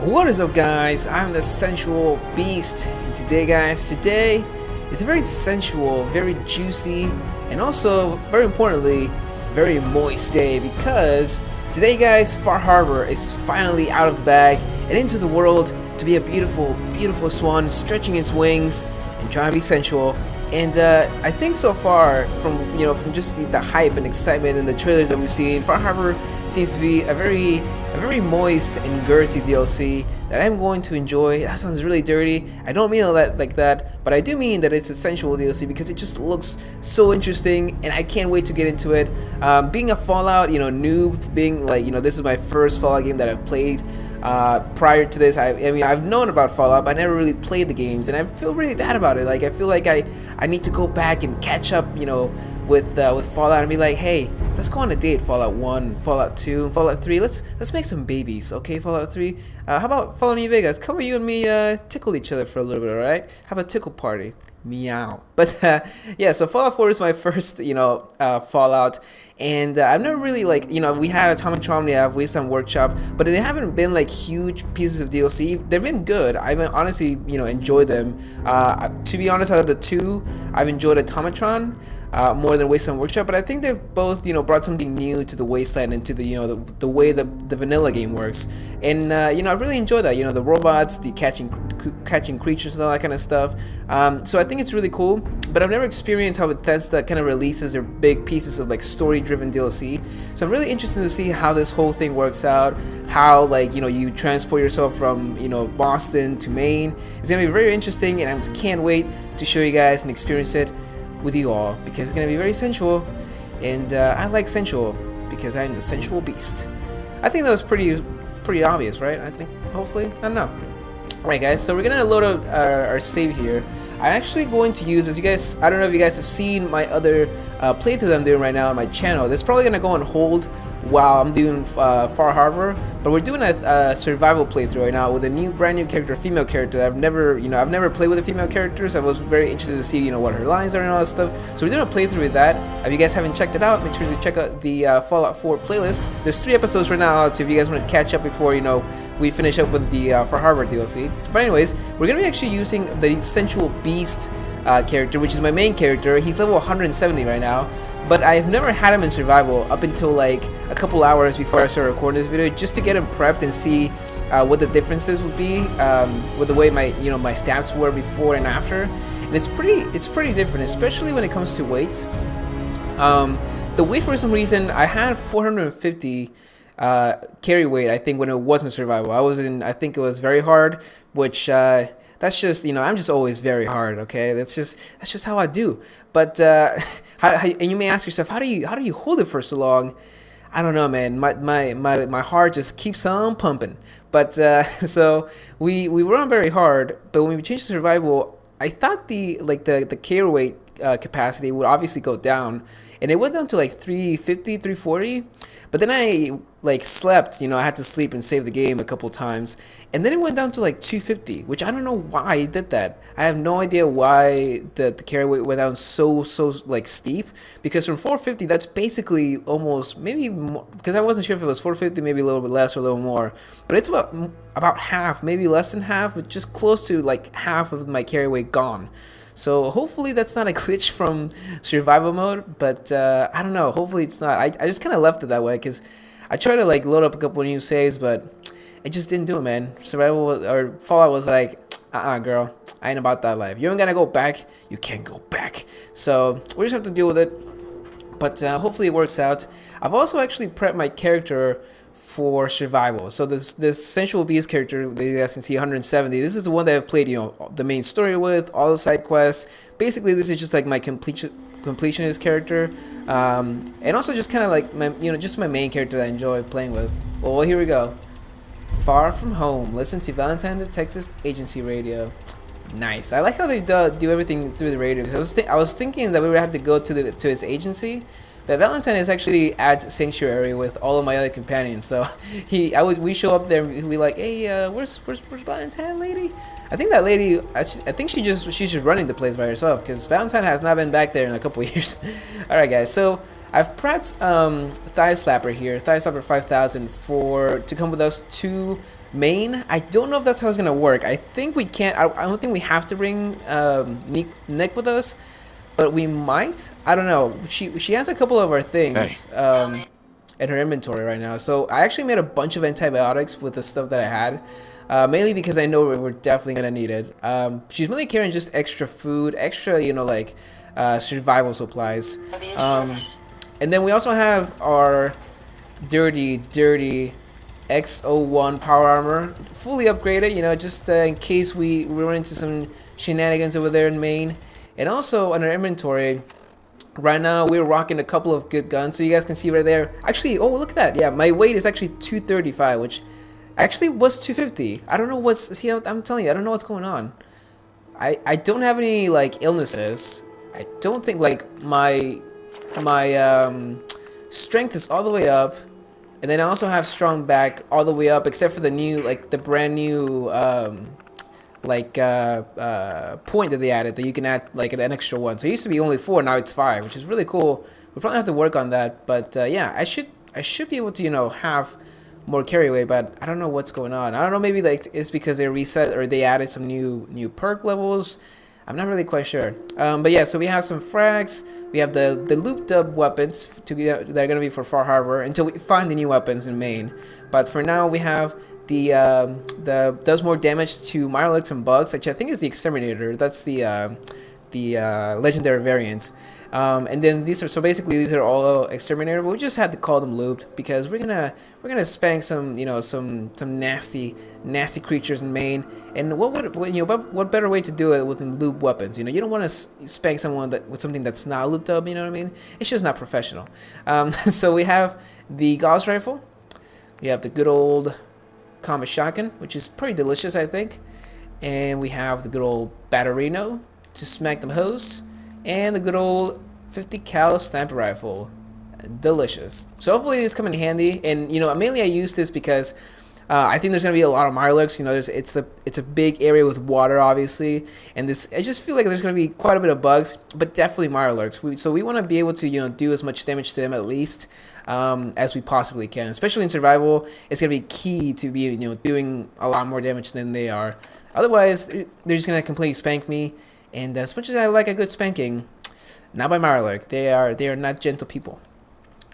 What is up, guys? I'm the Sensual Beast, and today is a very sensual, very juicy, and also, very importantly, very moist day, because today, guys, Far Harbor is finally out of the bag and into the world to be a beautiful, beautiful swan stretching its wings and trying to be sensual. And I think so far, from just the hype and excitement and the trailers that we've seen, Far Harbor seems to be a very moist and girthy DLC that I'm going to enjoy. That sounds really dirty. I don't mean that like that, but I do mean that it's a sensual DLC because it just looks so interesting, and I can't wait to get into it. Being a Fallout, noob, being like, this is my first Fallout game that I've played. Prior to this, I mean, I've known about Fallout, but I never really played the games, and I feel really bad about it. Like, I feel like I need to go back and catch up, with Fallout, and be like, hey, let's go on a date. Fallout 1, Fallout 2, Fallout 3. Let's make some babies, okay? Fallout 3. How about Fallout New Vegas? Come on, you and me tickle each other for a little bit, all right? Have a tickle party. Meow. But yeah, so Fallout 4 is my first, Fallout, and I've never really, like, we had Atomitron, we have Wasteland Workshop, but they haven't been like huge pieces of DLC. They've been good. I've honestly, enjoyed them. To be honest, out of the two, I've enjoyed Atomitron more than Wasteland Workshop, but I think they've both, brought something new to the Wasteland and to the, the way the vanilla game works. And I really enjoy that. The robots, the catching creatures and all that kind of stuff. So I think it's really cool, but I've never experienced how Bethesda kind of releases their big pieces of like story-driven DLC. So I'm really interested to see how this whole thing works out. How, like, you transport yourself from Boston to Maine. It's gonna be very interesting, and I just can't wait to show you guys and experience it with you all, because it's gonna be very sensual, and I like sensual because I'm the Sensual Beast. I think that was pretty obvious, right? I think, hopefully, I don't know. Alright, guys, so we're gonna load up our save here. I'm actually going to use, as you guys, I don't know if you guys have seen my other playthrough I'm doing right now on my channel. That's probably gonna go on hold while I'm doing Far Harbor, but we're doing a survival playthrough right now with a brand new character, female character. I've never played with a female character, so I was very interested to see, what her lines are and all that stuff. So we're doing a playthrough with that. If you guys haven't checked it out, make sure to check out the Fallout 4 playlist. There's 3 episodes right now, so if you guys want to catch up before, we finish up with the Far Harbor DLC. But anyways, we're gonna be actually using the Sensual Beast character, which is my main character. He's level 170 right now. But I've never had him in survival up until like a couple hours before I started recording this video, just to get him prepped and see what the differences would be with the way my my stats were before and after. And it's pretty different, especially when it comes to weight. The weight, for some reason, I had 450 carry weight, I think, when it wasn't survival. I think it was very hard, which that's just, I'm just always very hard, okay? That's just how I do. But and you may ask yourself, how do you hold it for so long? I don't know, man. My heart just keeps on pumping. But so we were on very hard, but when we changed to survival, I thought the carry weight capacity would obviously go down, and it went down to like 350, 340. But then I slept, I had to sleep and save the game a couple times, and then it went down to like 250, which I don't know why I did that. I have no idea why the carry weight went down so like steep, because from 450, that's basically almost, maybe more, because I wasn't sure if it was 450, maybe a little bit less or a little more, but it's about half, maybe less than half, but just close to like half of my carry weight gone. So hopefully that's not a glitch from survival mode, but I don't know. Hopefully it's not. I just kind of left it that way because I tried to load up a couple of new saves, but it just didn't do it, man. Or Fallout was like, girl, I ain't about that life. You ain't gonna go back. You can't go back. So we just have to deal with it. But hopefully it works out. I've also actually prepped my character for survival. So this Sensual Beast character that you guys can see, 170. This is the one that I've played, the main story with, all the side quests. Basically, this is just like my completionist character, and also just kind of like my, just my main character that I enjoy playing with. Well, here we go. Far from home. Listen to Valentine the Texas Agency Radio. Nice. I like how they do everything through the radio. Because I was thinking that we would have to go to his agency. that Valentine is actually at Sanctuary with all of my other companions. So we show up there and we like, hey, where's Valentine, lady? I think that lady, I think she's just running the place by herself because Valentine has not been back there in a couple of years. All right, guys. So I've prepped Thigh Slapper here, Thigh Slapper 5000 to come with us to main. I don't know if that's how it's gonna work. I think we can't. I don't think we have to bring Nick with us, but we might. I don't know. She has a couple of our things in her inventory right now. So I actually made a bunch of antibiotics with the stuff that I had, mainly because I know we're definitely gonna need it. She's mainly carrying just extra food, extra like survival supplies. And then we also have our dirty X01 power armor, fully upgraded, just in case we run into some shenanigans over there in Maine. And also on our inventory, right now we're rocking a couple of good guns, so you guys can see right there. Actually, oh look at that, yeah, my weight is actually 235, which actually was 250. I don't know see, I'm telling you, I don't know what's going on. I don't have any like illnesses. I don't think like my strength is all the way up. And then I also have strong back all the way up, except for the new, like the brand new, point that they added that you can add like an extra one. So it used to be only 4, now it's 5, which is really cool. We'll probably have to work on that, but yeah, I should be able to have more carry weight, but I don't know what's going on. I don't know, maybe like it's because they reset or they added some new perk levels. I'm not really quite sure. But yeah, so we have some frags. We have the looped up weapons that are going to be for Far Harbor until we find the new weapons in Maine. But for now, we have the does more damage to Mirelurks and bugs, which I think is the Exterminator. That's the legendary variant. And then these are all Exterminator, but we just had to call them looped because we're gonna spank some some nasty creatures in Maine. And what better way to do it with loop weapons? You don't want to spank someone with something that's not looped up. You know what I mean? It's just not professional. So we have the Gauss rifle. We have the good old combat shotgun, which is pretty delicious, I think. And we have the good old Batterino to smack them hoes. And the good old 50 cal sniper rifle, delicious. So hopefully this come in handy. And mainly I use this because I think there's gonna be a lot of Mirelurks. It's a big area with water, obviously, and I just feel like there's gonna be quite a bit of bugs, but definitely Mirelurks. So we want to be able to do as much damage to them at least as we possibly can. Especially in survival, it's gonna be key to be doing a lot more damage than they are. Otherwise, they're just gonna completely spank me. And as much as I like a good spanking, not by Mirelurk. They are not gentle people.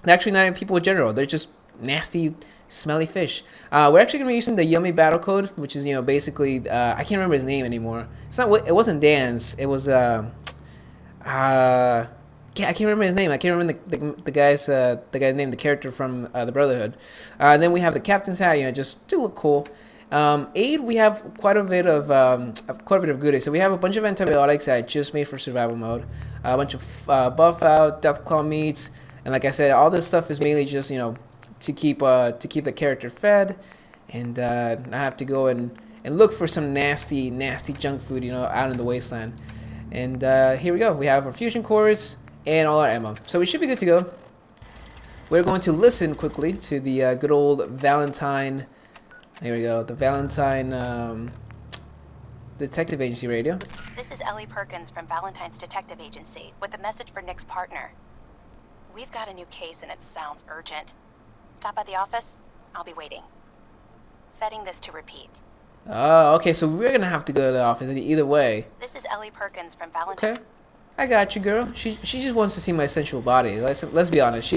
They're actually not even people in general. They're just nasty, smelly fish. We're actually gonna be using the Yummy battle code, which is basically I can't remember his name anymore. It wasn't Dan's. It was I can't remember his name. I can't remember the guy's name, the character from the Brotherhood. And then we have the captain's hat, just to look cool. Aid, we have quite a bit of goodies. So we have a bunch of antibiotics that I just made for survival mode, a bunch of buff out, deathclaw meats, and like I said, all this stuff is mainly just to keep the character fed, and I have to go and look for some nasty junk food out in the wasteland. And here we go. We have our fusion cores and all our ammo, so we should be good to go. We're going to listen quickly to the good old Valentine. Here we go, the Valentine Detective Agency radio. This is Ellie Perkins from Valentine's Detective Agency with a message for Nick's partner. We've got a new case and it sounds urgent. Stop by the office. I'll be waiting. Setting this to repeat. Oh, okay, so we're gonna have to go to the office either way. This is Ellie Perkins from Valentine. Okay, I got you, girl. She just wants to see my sensual body. Let's be honest.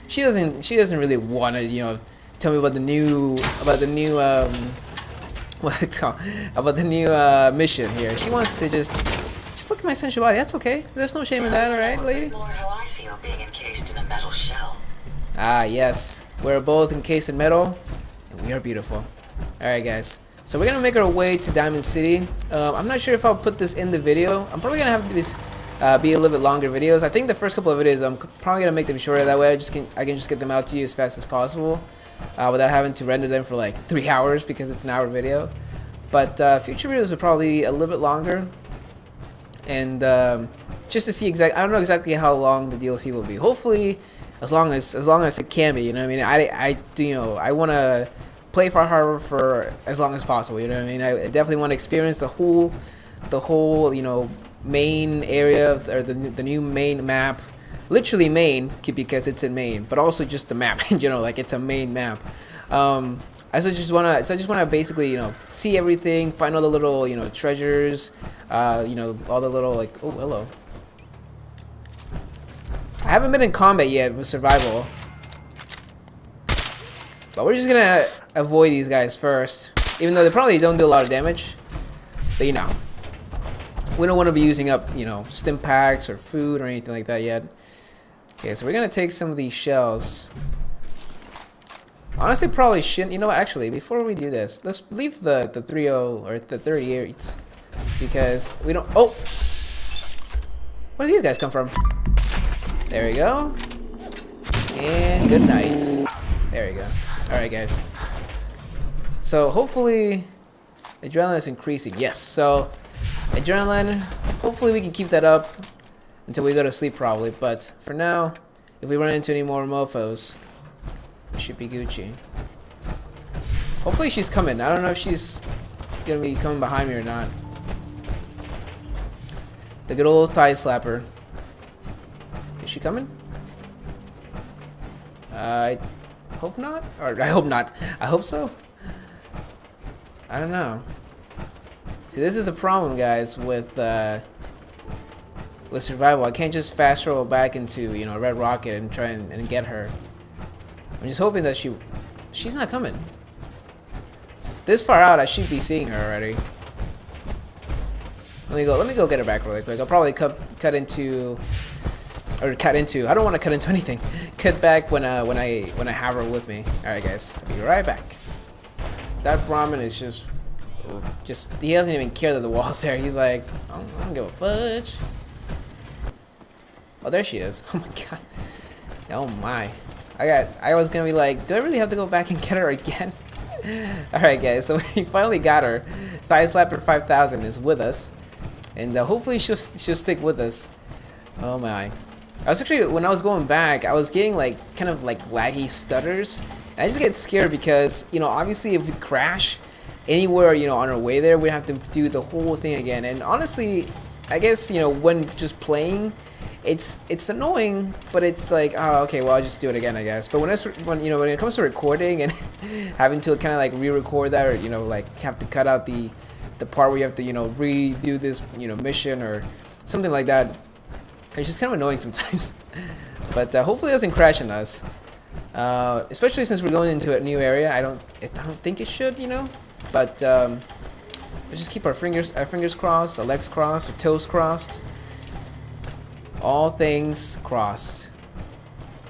She doesn't really want to tell me about the new mission here. She wants to just look at my sensual body. That's okay. There's no shame in that, all right, lady? More how I feel being encased in a metal shell. Ah, yes. We're both encased in metal, and we are beautiful. All right, guys. So we're gonna make our way to Diamond City. I'm not sure if I'll put this in the video. I'm probably gonna have to be a little bit longer videos. I think the first couple of videos I'm probably gonna make them shorter. That way I can just get them out to you as fast as possible. Without having to render them for like 3 hours because it's an hour video. But future videos are probably a little bit longer, and just to see I don't know exactly how long the DLC will be. Hopefully as long as it can be. You know what I mean? I do, you know, I want to play Far Harbor for as long as possible. You know what I mean? I definitely want to experience the whole you know, main area, or the new main map. Literally main, because it's in Maine, but also just the map in general, like it's a main map. I just wanna basically, you know, see everything, find all the little, you know, treasures, you know, all the little, like, oh, hello. I haven't been in combat yet with survival, but we're just gonna avoid these guys first, even though they probably don't do a lot of damage. But you know, we don't want to be using up, you know, stim packs or food or anything like that yet. Okay, so we're gonna take some of these shells. Honestly, probably shouldn't. You know what? Actually, before we do this, let's leave the 30 or the 38s, because we don't. Oh, where do these guys come from? There we go. And good night. There we go. All right, guys. So hopefully, adrenaline is increasing. Yes. So adrenaline. Hopefully, we can keep that up until we go to sleep, probably. But for now, if we run into any more mofos, it should be Gucci. Hopefully she's coming. I don't know if she's gonna be coming behind me or not. The good old thigh slapper. Is she coming? I hope not. Or I hope not. I hope so. I don't know. See, this is the problem, guys, with survival. I can't just fast roll back into, you know, Red Rocket and try and get her. I'm just hoping that she's not coming. This far out, I should be seeing her already. Let me go get her back really quick. I'll probably cut into. I don't want to cut into anything. Cut back when I have her with me. All right, guys, I'll be right back. That Brahmin is just he doesn't even care that the wall's there. He's like, I don't give a fudge. Oh, there she is. Oh my god. Oh my. I was gonna be like, do I really have to go back and get her again? Alright, guys, so we finally got her. Thigh Slapper 5000 is with us. And hopefully she'll stick with us. Oh my. I was actually, when I was going back, I was getting like kind of like laggy stutters. And I just get scared because, you know, obviously if we crash anywhere, you know, on our way there, we have to do the whole thing again. And honestly, I guess, you know, when just playing, it's annoying, but it's like, oh, okay, well, I'll just do it again, I guess. But when it comes to recording and having to kind of like re-record that, or, you know, like have to cut out the part where you have to, you know, redo this, you know, mission or something like that, it's just kind of annoying sometimes. But hopefully it doesn't crash on us, especially since we're going into a new area. I don't think it should, you know. But let's just keep our fingers crossed, our legs crossed, our toes crossed. All things crossed.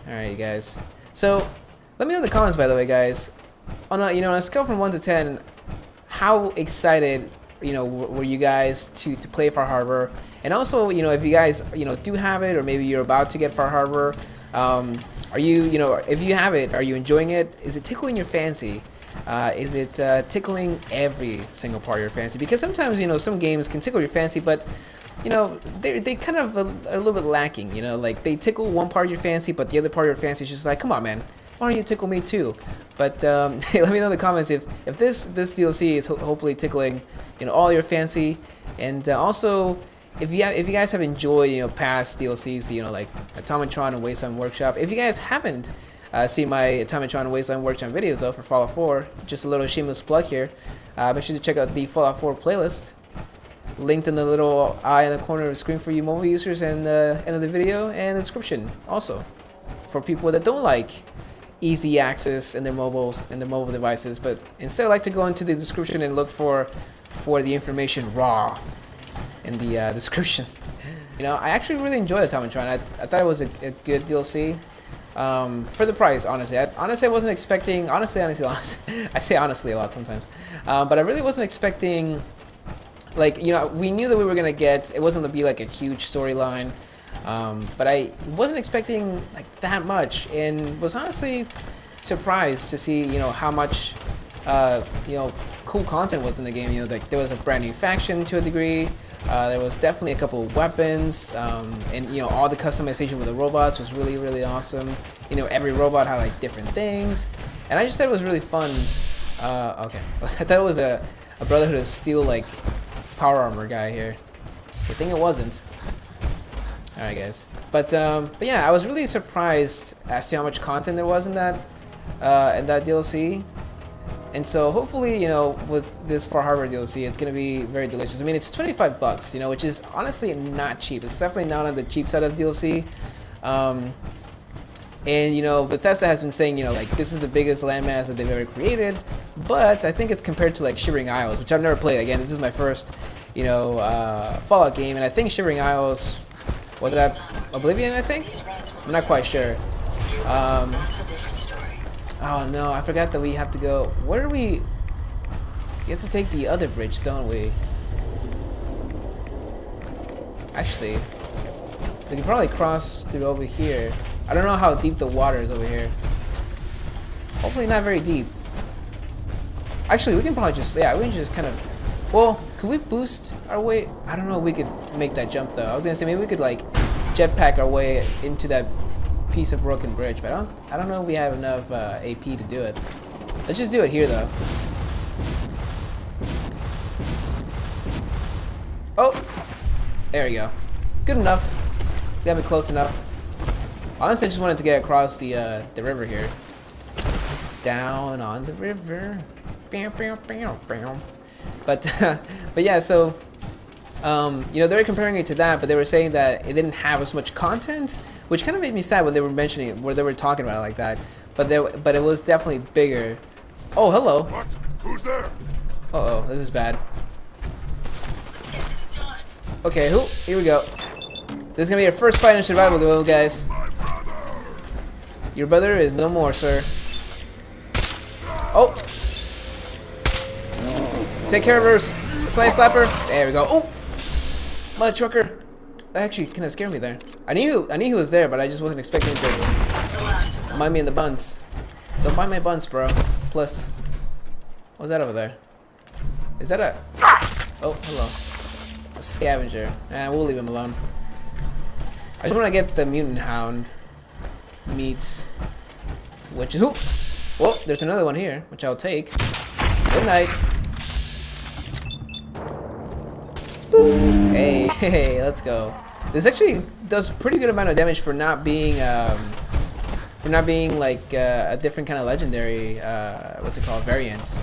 Alright, you guys. So, let me know in the comments, by the way, guys. On a scale from 1 to 10, how excited, you know, were you guys to play Far Harbor? And also, you know, if you guys, you know, do have it, or maybe you're about to get Far Harbor, are you, you know, if you have it, are you enjoying it? Is it tickling your fancy? Is it tickling every single part of your fancy? Because sometimes, you know, some games can tickle your fancy, but you know, they kind of are a little bit lacking, you know, like they tickle one part of your fancy, but the other part of your fancy is just like, come on, man, why don't you tickle me too? But let me know in the comments if this DLC is hopefully tickling, you know, all your fancy, and also if you guys have enjoyed, you know, past DLCs, you know, like Atomitron and Wasteland Workshop. If you guys haven't seen my Atomitron and Wasteland Workshop videos though for Fallout 4, just a little shameless plug here. Make sure to check out the Fallout 4 playlist, linked in the little eye in the corner of the screen for you mobile users, and the end of the video and the description also for people that don't like easy access in their mobile devices, but instead like to go into the description and look for the information raw in the description. You know, I actually really enjoyed Atomitron. I thought it was a good DLC. For the price, honestly. I wasn't expecting, honestly, I say honestly a lot sometimes, but I really wasn't expecting, like, you know, we knew that we were gonna get, it wasn't gonna be like a huge storyline, but I wasn't expecting like that much, and was honestly surprised to see, you know, how much, you know, cool content was in the game. You know, like there was a brand new faction to a degree. There was definitely a couple of weapons, and you know, all the customization with the robots was really, really awesome. You know, every robot had like different things, and I just thought it was really fun. Okay, I thought it was a Brotherhood of Steel like power armor guy here. Good thing it wasn't. All right, guys. But yeah, I was really surprised as to how much content there was in that DLC. And so hopefully, you know, with this Far Harbor DLC, it's gonna be very delicious. I mean, it's 25 bucks, you know, which is honestly not cheap. It's definitely not on the cheap side of DLC. And you know, Bethesda has been saying, you know, like this is the biggest landmass that they've ever created. But I think it's compared to like Shivering Isles, which I've never played. Again, this is my first, you know, Fallout game, and I think Shivering Isles was that Oblivion. I think I'm not quite sure. Oh no, I forgot that we have to go. Where are we? We have to take the other bridge, don't we? Actually, we can probably cross through over here. I don't know how deep the water is over here. Hopefully not very deep. Actually, we can probably just, yeah, we can just kind of, well, could we boost our way? I don't know if we could make that jump though. I was gonna say maybe we could like jetpack our way into that piece of broken bridge, but I don't know if we have enough AP to do it. Let's just do it here though. Oh, there we go. Good enough. Got me close enough. Honestly, I just wanted to get across the river here. Down on the river. But but yeah, so you know, they were comparing it to that, but they were saying that it didn't have as much content, which kind of made me sad when they were mentioning it, where they were talking about it like that. But it was definitely bigger. Oh, hello. What? Who's there? Uh-oh, this is bad. Okay, here we go. This is gonna be your first fight in survival mode, guys. Your brother is no more, sir. Oh! Take care of her, Slice Slapper. There we go. Oh! Mother trucker. That actually kind of scared me there. I knew he was there, but I just wasn't expecting him to mind me in the buns. Don't mind my buns, bro. Plus, what's that over there? Is that a... Oh, hello. A scavenger. We'll leave him alone. I just want to get the mutant hound meats, which is... Whoa, there's another one here, which I'll take. Good night. Boop. Hey, let's go. This actually does pretty good amount of damage for not being like a different kind of legendary, what's it called, variants.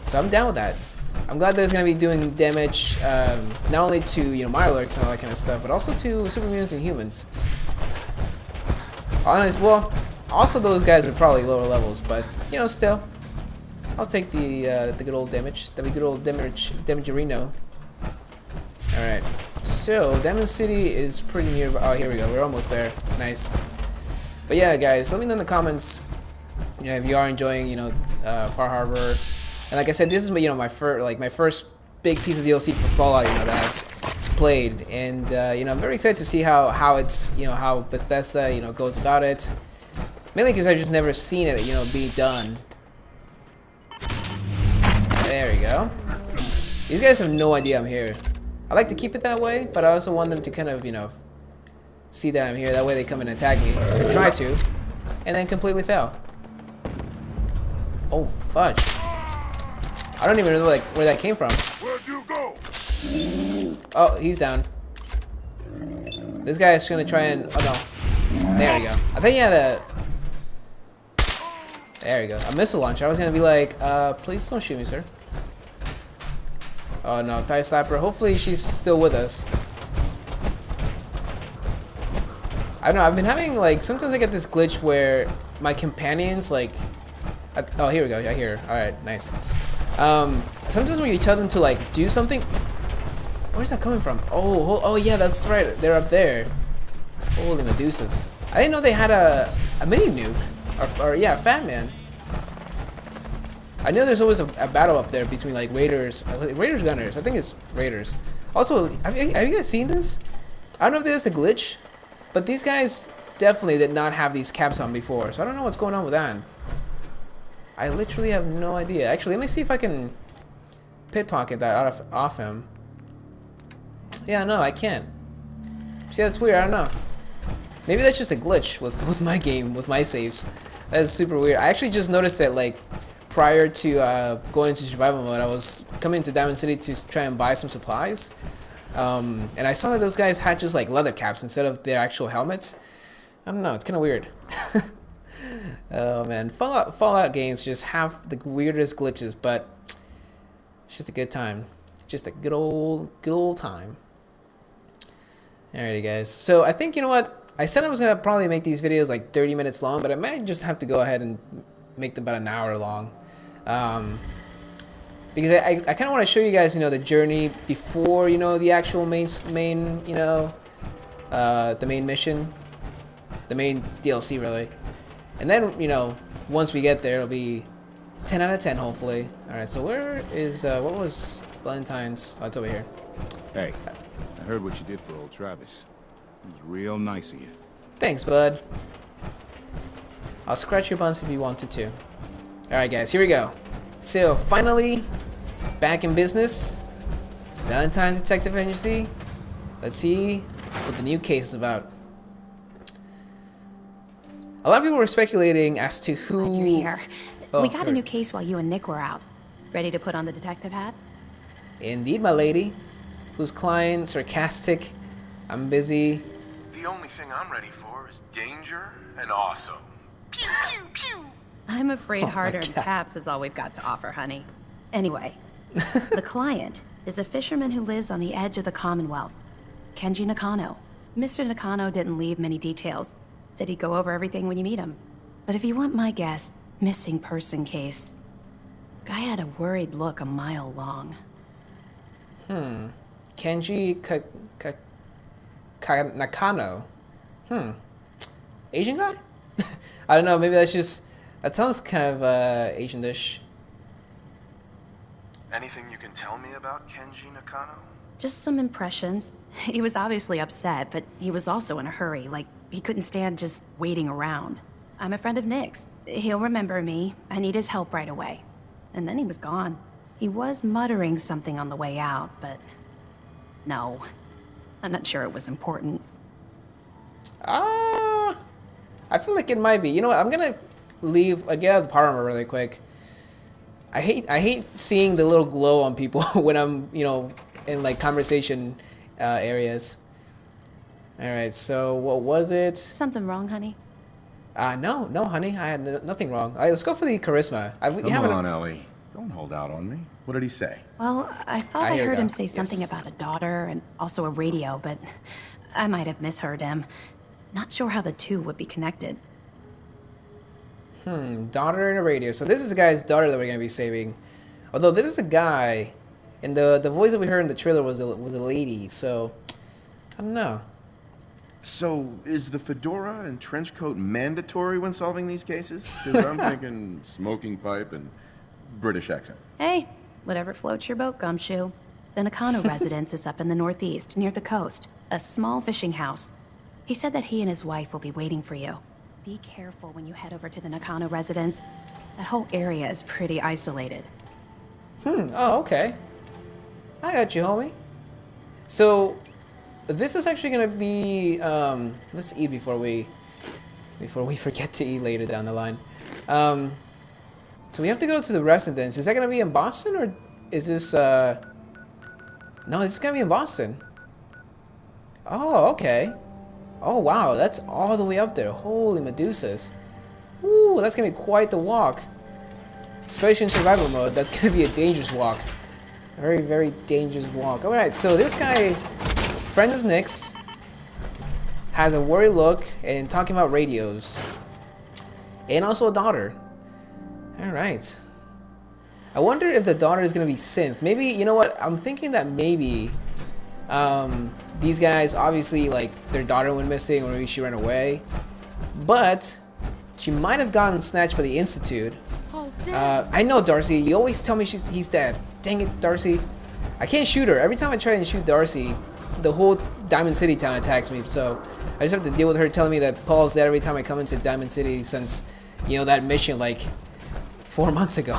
So I'm down with that. I'm glad that it's gonna be doing damage not only to, you know, Mirelurks and all that kind of stuff, but also to super mutants and humans. Honest, well, also those guys are probably lower levels, but you know, still, I'll take the good old damage, good old damagerino. All right, so Diamond City is pretty near. Oh, here we go. We're almost there. Nice. But yeah, guys, let me know in the comments, you know, if you are enjoying, you know, Far Harbor. And like I said, this is my first big piece of DLC for Fallout, you know, that I've played, and you know, I'm very excited to see how it's, you know, how Bethesda, you know, goes about it. Mainly because I've just never seen it, you know, be done. There we go. These guys have no idea I'm here. I like to keep it that way, but I also want them to kind of, you know, see that I'm here. That way they come and attack me, or try to, and then completely fail. Oh, fudge. I don't even know like where that came from. Where'd you go? Oh, he's down. This guy is gonna try and... Oh, no. There we go. I think he had a... There we go. A missile launcher. I was gonna be like, please don't shoot me, sir. Oh no, Thigh Slapper. Hopefully she's still with us. I don't know, I've been having like, sometimes I get this glitch where my companions like... oh, here we go. I hear her. Alright, nice. Sometimes when you tell them to like do something... Where's that coming from? Oh yeah, that's right. They're up there. Holy Medusas. I didn't know they had a mini nuke. Or yeah, Fat Man. I know there's always a battle up there between like Raiders Gunners. I think it's Raiders. Also, have you guys seen this? I don't know if this is a glitch, but these guys definitely did not have these caps on before, so I don't know what's going on with that. I literally have no idea. Actually, let me see if I can pickpocket that off him. Yeah, no, I can't. See, that's weird. I don't know. Maybe that's just a glitch with my game, with my saves. That is super weird. I actually just noticed that, like, prior to going into survival mode, I was coming to Diamond City to try and buy some supplies. And I saw that those guys had just, like, leather caps instead of their actual helmets. I don't know. It's kind of weird. Oh, man. Fallout games just have the weirdest glitches, but it's just a good time. Just a good old time. Alrighty, guys. So I think, you know what? I said I was gonna probably make these videos like 30 minutes long, but I might just have to go ahead and make them about an hour long, because I kind of want to show you guys, you know, the journey before, you know, the actual main you know, the main mission, the main DLC really, and then, you know, once we get there, it'll be 10 out of 10 hopefully. All right, so where is what was Valentine's? Oh, it's over here. Hey, I heard what you did for old Travis. It was real nice of you. Thanks, bud. I'll scratch your buns if you wanted to. Alright, guys, here we go. So, finally, back in business. Valentine's Detective Agency. Let's see what the new case is about. A lot of people were speculating as to who... Glad you're here. Oh, we got a good. new case while you and Nick were out. Ready to put on the detective hat? Indeed, my lady. Whose client, sarcastic. I'm busy. The only thing I'm ready for is danger and awesome. Pew, pew, pew. I'm afraid Oh my harder in God. caps is all we've got to offer, honey. Anyway, the client is a fisherman who lives on the edge of the Commonwealth, Kenji Nakano. Mr. Nakano didn't leave many details. Said he'd go over everything when you meet him. But if you want my guess, missing person case. Guy had a worried look a mile long. Kenji Nakano. Asian guy? I don't know, maybe that's just... That sounds kind of Asian-ish. Anything you can tell me about Kenji Nakano? Just some impressions. He was obviously upset, but he was also in a hurry, like he couldn't stand just waiting around. I'm a friend of Nick's. He'll remember me. I need his help right away. And then he was gone. He was muttering something on the way out, but... No. I'm not sure it was important. I feel like it might be. You know what? I'm gonna leave. Get out of the power armor really quick. I hate seeing the little glow on people when I'm, you know, in like conversation areas. All right. So what was it? Something wrong, honey? No, honey. I had nothing wrong. All right, let's go for the charisma. Come on, Ellie. Don't hold out on me. What did he say? Well, I thought I here we heard go. him say something Yes. about a daughter and also a radio, but I might have misheard him. Not sure how the two would be connected. Daughter and a radio. So this is the guy's daughter that we're gonna be saving. Although this is a guy, and the voice that we heard in the trailer was a lady. So I don't know. So, is the fedora and trench coat mandatory when solving these cases? Because I'm thinking smoking pipe and British accent. Hey, whatever floats your boat, Gumshoe. The Nakano residence is up in the northeast, near the coast. A small fishing house. He said that he and his wife will be waiting for you. Be careful when you head over to the Nakano residence. That whole area is pretty isolated. Oh, okay. I got you, homie. So this is actually gonna be let's eat before we forget to eat later down the line. So we have to go to the residence. Is that gonna be in Boston, or is this no, this is gonna be in Boston. Oh, okay. Oh wow, that's all the way up there. Holy Medusas. Ooh, that's gonna be quite the walk. Especially in survival mode, that's gonna be a dangerous walk. A very, very dangerous walk. Alright, so this guy, friend of Nick's, has a worried look and talking about radios. And also a daughter. Alright. I wonder if the daughter is gonna be synth. Maybe, you know what, I'm thinking that maybe these guys, obviously, like, their daughter went missing, or maybe she ran away. But she might have gotten snatched by the Institute. I know, Darcy. You always tell me he's dead. Dang it, Darcy. I can't shoot her. Every time I try and shoot Darcy, the whole Diamond City town attacks me. So I just have to deal with her telling me that Paul's dead every time I come into Diamond City since, you know, that mission like 4 months ago.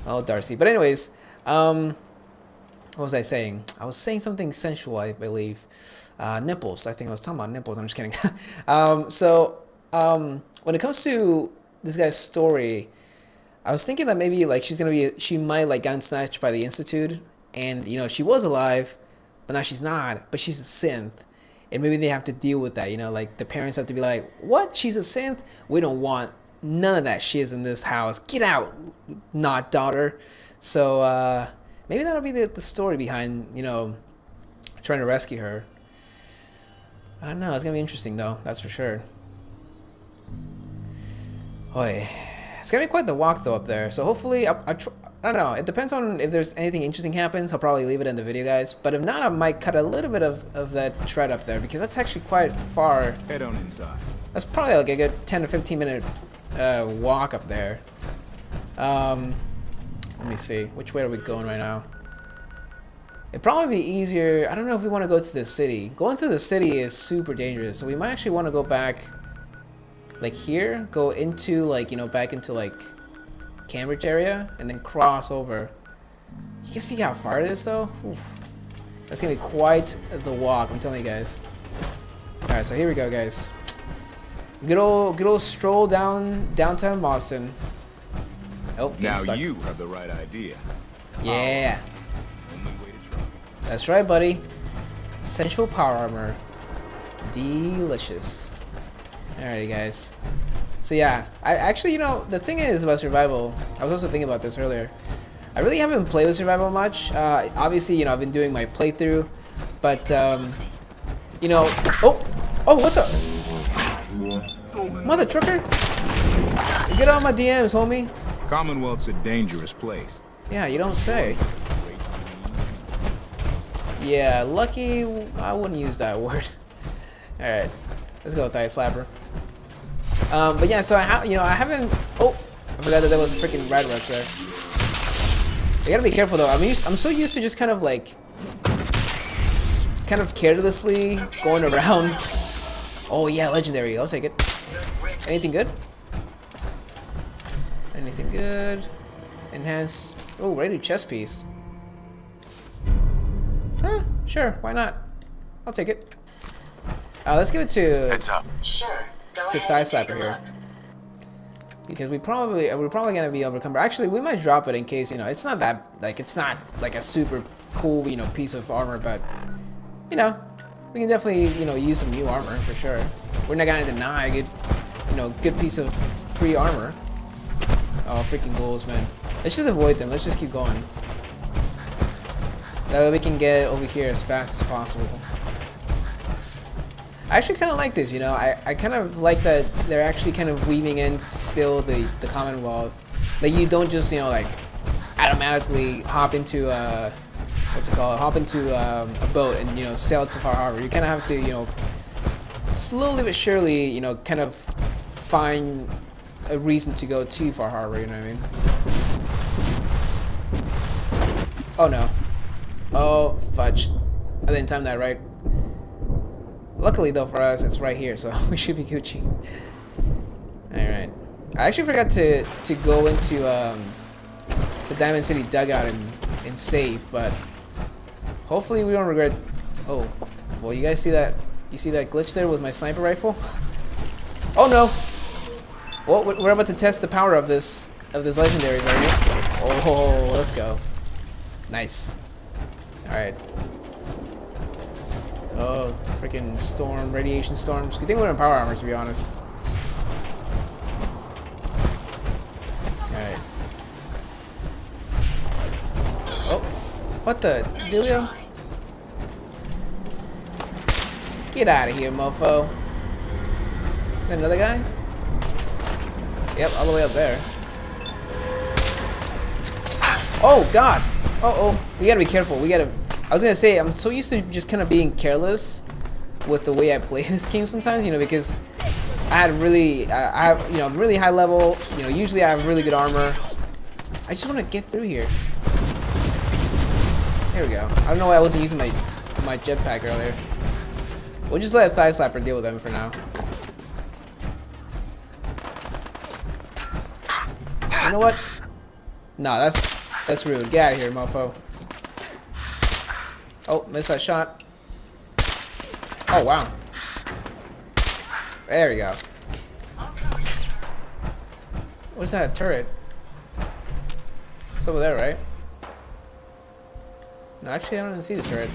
Oh, Darcy. But anyways, what What was I saying? I was saying something sensual, I believe. Nipples. I think I was talking about nipples. I'm just kidding. When it comes to this guy's story, I was thinking that maybe like she might like gotten snatched by the Institute, and you know she was alive, but now she's not. But she's a synth, and maybe they have to deal with that. You know, like the parents have to be like, "What? She's a synth? We don't want none of that shiz in this house. Get out, not daughter." So maybe that'll be the story behind, you know, trying to rescue her. I don't know. It's gonna be interesting though. That's for sure. Oy. It's gonna be quite the walk though up there. So hopefully, I don't know. It depends on if there's anything interesting happens. I'll probably leave it in the video, guys. But if not, I might cut a little bit of that tread up there because that's actually quite far. Head on inside. That's probably like a good 10 to 15 minute walk up there. Let me see. Which way are we going right now? It'd probably be easier. I don't know if we want to go to the city. Going through the city is super dangerous. So we might actually want to go back like here. Go into like, you know, back into like Cambridge area and then cross over. You can see how far it is though. Oof. That's going to be quite the walk. I'm telling you guys. Alright, so here we go, guys. Good old stroll downtown Boston. Oh, Now stuck. you have the right idea. Yeah. Only way to try. That's right, buddy. Sensual power armor. Delicious. Alrighty, guys. So yeah, I actually, you know, the thing is about survival, I was also thinking about this earlier. I really haven't played with survival much. Obviously, you know, I've been doing my playthrough, but, you know, oh, what the? Mother trucker? Get on my DMs, homie. Commonwealth's a dangerous place. Yeah, you don't say. Yeah, lucky, I wouldn't use that word. Alright, let's go with Thigh Slapper. But yeah, so I haven't, oh, I forgot that there was a freaking Radioactive there. You gotta be careful though. I mean, I'm so used to just kind of like, carelessly going around. Oh yeah, legendary, I'll take it. Anything good? Anything good? Enhance. Oh, radio chest piece. Huh, sure, why not? I'll take it. Let's give it to Heads up. Sure. Go to ahead Thigh and take Slapper a here. look. Because we're probably gonna be overcome. Actually, we might drop it in case, you know, it's not like a super cool, you know, piece of armor, but you know, we can definitely, you know, use some new armor for sure. We're not gonna deny a good, you know, good piece of free armor. Oh, freaking ghouls, man. Let's just avoid them. Let's just keep going. That way we can get over here as fast as possible. I actually kind of like this, you know. I kind of like that they're actually kind of weaving in still the Commonwealth. Like you don't just, you know, like automatically hop into hop into a boat and, you know, sail to Far Harbor. You kind of have to, you know, slowly but surely, you know, kind of find a reason to go to Far Harbor. You know what I mean? Oh no! Oh fudge! I didn't time that right. Luckily though for us, it's right here, so we should be Gucci. Alright. I actually forgot to go into the Diamond City dugout and save, but hopefully we don't regret. Oh, well, you guys see that? You see that glitch there with my sniper rifle? Oh no! Well, we're about to test the power of this legendary variant. Oh, let's go. Nice. Alright. Oh, freaking storm, radiation storms. Good thing we're in power armor, to be honest. Alright. Oh, what the dealio? Get out of here, mofo. Is that another guy? Yep, all the way up there. Oh, God! Uh-oh. We gotta be careful. I was gonna say, I'm so used to just kind of being careless with the way I play this game sometimes, you know, because I have, you know, really high level, you know, usually I have really good armor. I just want to get through here. There we go. I don't know why I wasn't using my jetpack earlier. We'll just let Thigh Slapper deal with them for now. You know what? No, that's rude. Get out of here, mofo. Oh, missed that shot. Oh, wow. There we go. What's that turret? It's over there, right? No, actually, I don't even see the turret.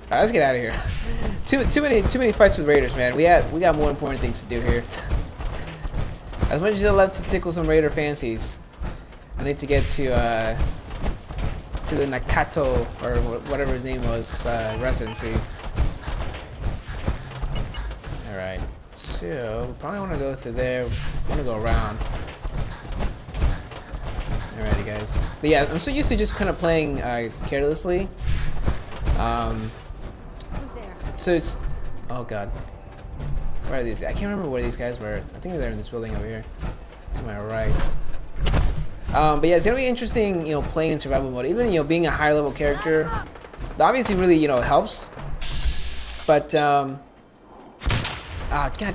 Alright, let's get out of here. too many fights with raiders, man. We got more important things to do here. As much as I love to tickle some raider fancies, I need to get to the Nakato or whatever his name was residency. All right, so we probably want to go through there. Want to go around. Alrighty, guys. But yeah, I'm so used to just kind of playing carelessly. So it's, oh god, where are these? I can't remember where these guys were. I think they're in this building over here, to my right. But yeah, it's gonna be interesting, you know, playing in survival mode. Even, you know, being a higher level character, that obviously really, you know, helps. But god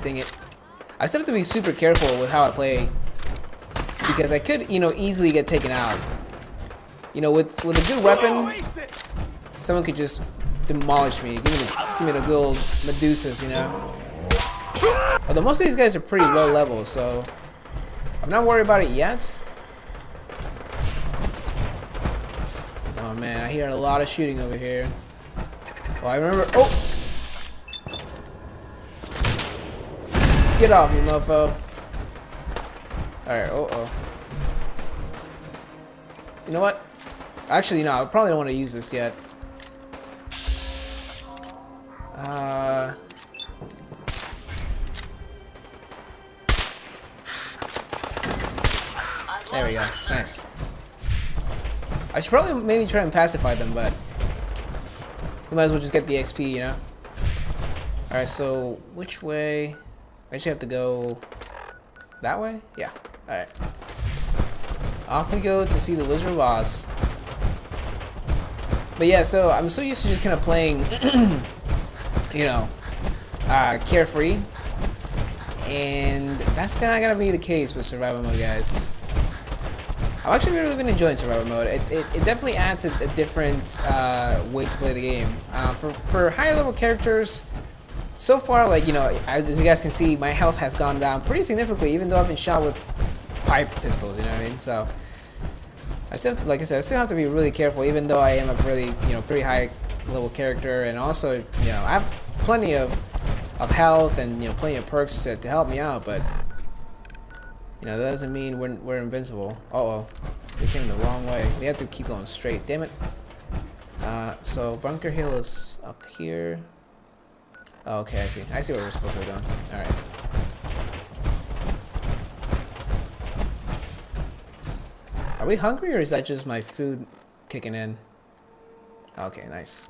dang it, I still have to be super careful with how I play, because I could, you know, easily get taken out. You know, with a good weapon, someone could just demolish me. Give me the good old Medusas, you know. Although most of these guys are pretty low level, so I'm not worried about it yet. Oh man, I hear a lot of shooting over here. Well, I remember. Oh, get off me, mofo. All right. Oh. You know what? Actually, no. I probably don't want to use this yet. There we go. Nice. I should probably maybe try and pacify them, but we might as well just get the XP, you know? Alright, so which way? I actually have to go that way? Yeah. Alright. Off we go to see the Wizard of Oz. But yeah, so I'm so used to just kind of playing, you know, carefree. And that's not gonna be the case with survival mode, guys. I've actually really been enjoying survival mode. It definitely adds a different way to play the game. For higher level characters, so far, like, you know, as you guys can see, my health has gone down pretty significantly, even though I've been shot with pipe pistols. You know what I mean? So I still, like I said, I still have to be really careful, even though I am a really, you know, pretty high level character, and also, you know, I have plenty of health and, you know, plenty of perks to help me out, but you know, that doesn't mean we're invincible. Uh-oh. We came the wrong way. We have to keep going straight. Damn it. So Bunker Hill is up here. Oh, okay, I see. I see where we're supposed to be going. Alright. Are we hungry, or is that just my food kicking in? Okay, nice.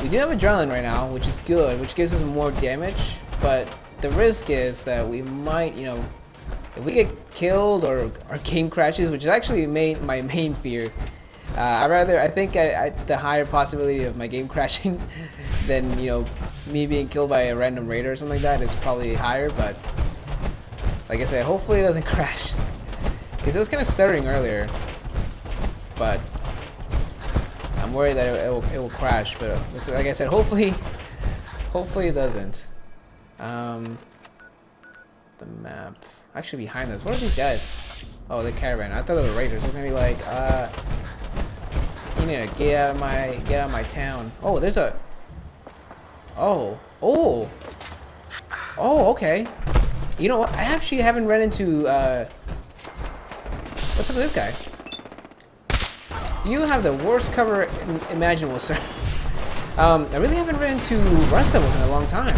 We do have adrenaline right now, which is good, which gives us more damage, but the risk is that we might, you know, if we get killed or our game crashes, which is actually my main fear. I think the higher possibility of my game crashing than, you know, me being killed by a random raider or something like that is probably higher, but like I said, hopefully it doesn't crash. Because it was kind of stuttering earlier, but I'm worried that it will crash. But like I said, hopefully it doesn't. The map. Actually, behind us. What are these guys? Oh, the caravan. I thought they were raiders. I was gonna be like, you need to get out of my town. Oh, there's a. Oh, okay. You know what? I actually haven't run into. What's up with this guy? You have the worst cover imaginable, sir. I really haven't run into rust devils in a long time.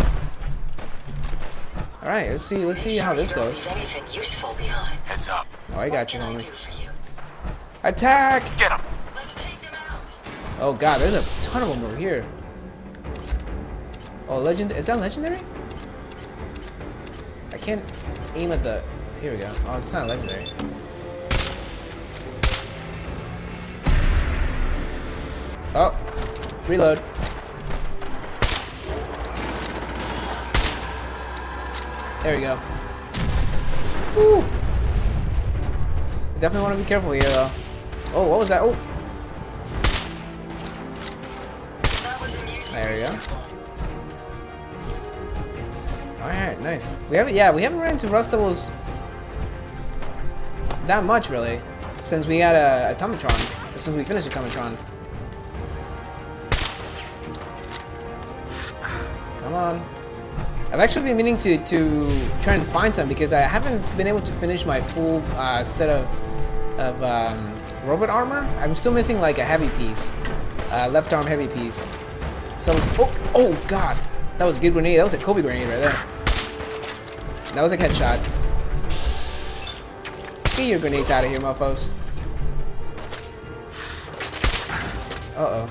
All right, let's see how this goes. Heads up. Oh, I got you, homie. Attack! Get him. Oh god, there's a ton of them over here. Oh, legend. Is that legendary? I can't aim at the. Here we go. Oh, it's not legendary. Oh, reload. There we go. Woo! Definitely want to be careful here, though. Oh, what was that? Oh. There we go. Alright, nice. We haven't run into rust levels that much really since we had a Automatron, or since we finished Automatron. Come on. I've actually been meaning to try and find some because I haven't been able to finish my full set of robot armor. I'm still missing like a heavy piece, left arm heavy piece. So oh god, that was a good grenade. That was a Kobe grenade right there. That was a headshot. Get your grenades out of here, mofos. Uh-oh.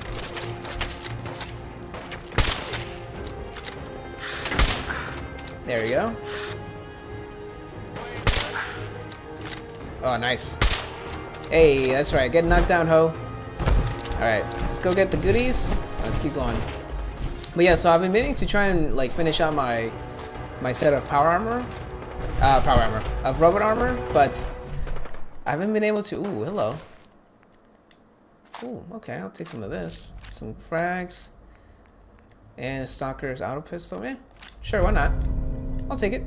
There we go. Oh, nice. Hey, that's right. Get knocked down, ho. Alright, let's go get the goodies. Let's keep going. But yeah, so I've been meaning to try and like finish out my set of of robot armor, but I haven't been able to. Ooh, hello. Ooh, okay, I'll take some of this. Some frags. And a Stalker's auto pistol. Yeah, sure, why not? I'll take it.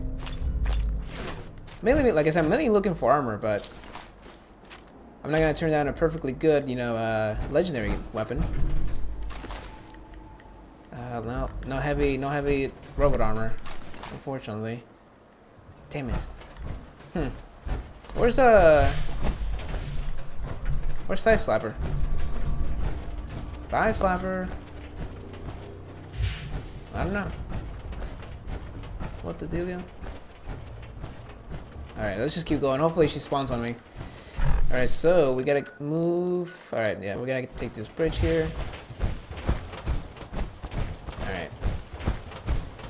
Mainly, like I said, I'm mainly looking for armor, but I'm not gonna turn down a perfectly good, you know, legendary weapon. No heavy robot armor, unfortunately. Damn it. Where's Thigh Slapper? Thigh Slapper. I don't know. What the dealio? Alright, let's just keep going. Hopefully she spawns on me. Alright, so we gotta move. Alright, yeah, we gotta take this bridge here. Alright.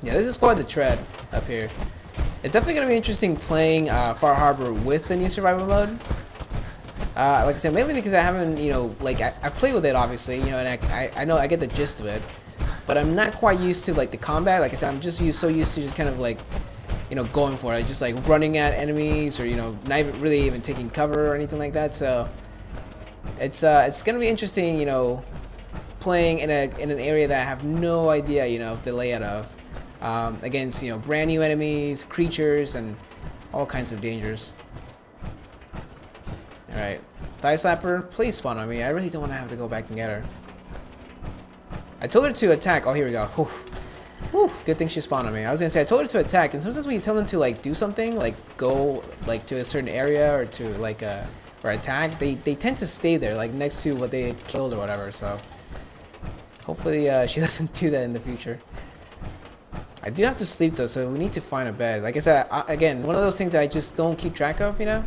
Yeah, this is quite the tread up here. It's definitely gonna be interesting playing Far Harbor with the new survival mode. Like I said, mainly because I haven't, you know, like I've played with it obviously, you know, and I know I get the gist of it. But I'm not quite used to like the combat. Like I said, I'm just so used to just kind of like, you know, going for it, just like running at enemies, or you know, not even really even taking cover or anything like that. So it's gonna be interesting, you know, playing in an area that I have no idea, you know, of the layout of, against, you know, brand new enemies, creatures, and all kinds of dangers. All right, Thigh Slapper, please spawn on me. I really don't want to have to go back and get her. I told her to attack. Oh, here we go. Whew. Whew. Good thing she spawned on me. I was gonna say I told her to attack, and sometimes when you tell them to like do something, like go like to a certain area or to like or attack, they tend to stay there, like next to what they had killed or whatever. So hopefully she doesn't do that in the future. I do have to sleep though, so we need to find a bed. Like I said, again, one of those things that I just don't keep track of, you know.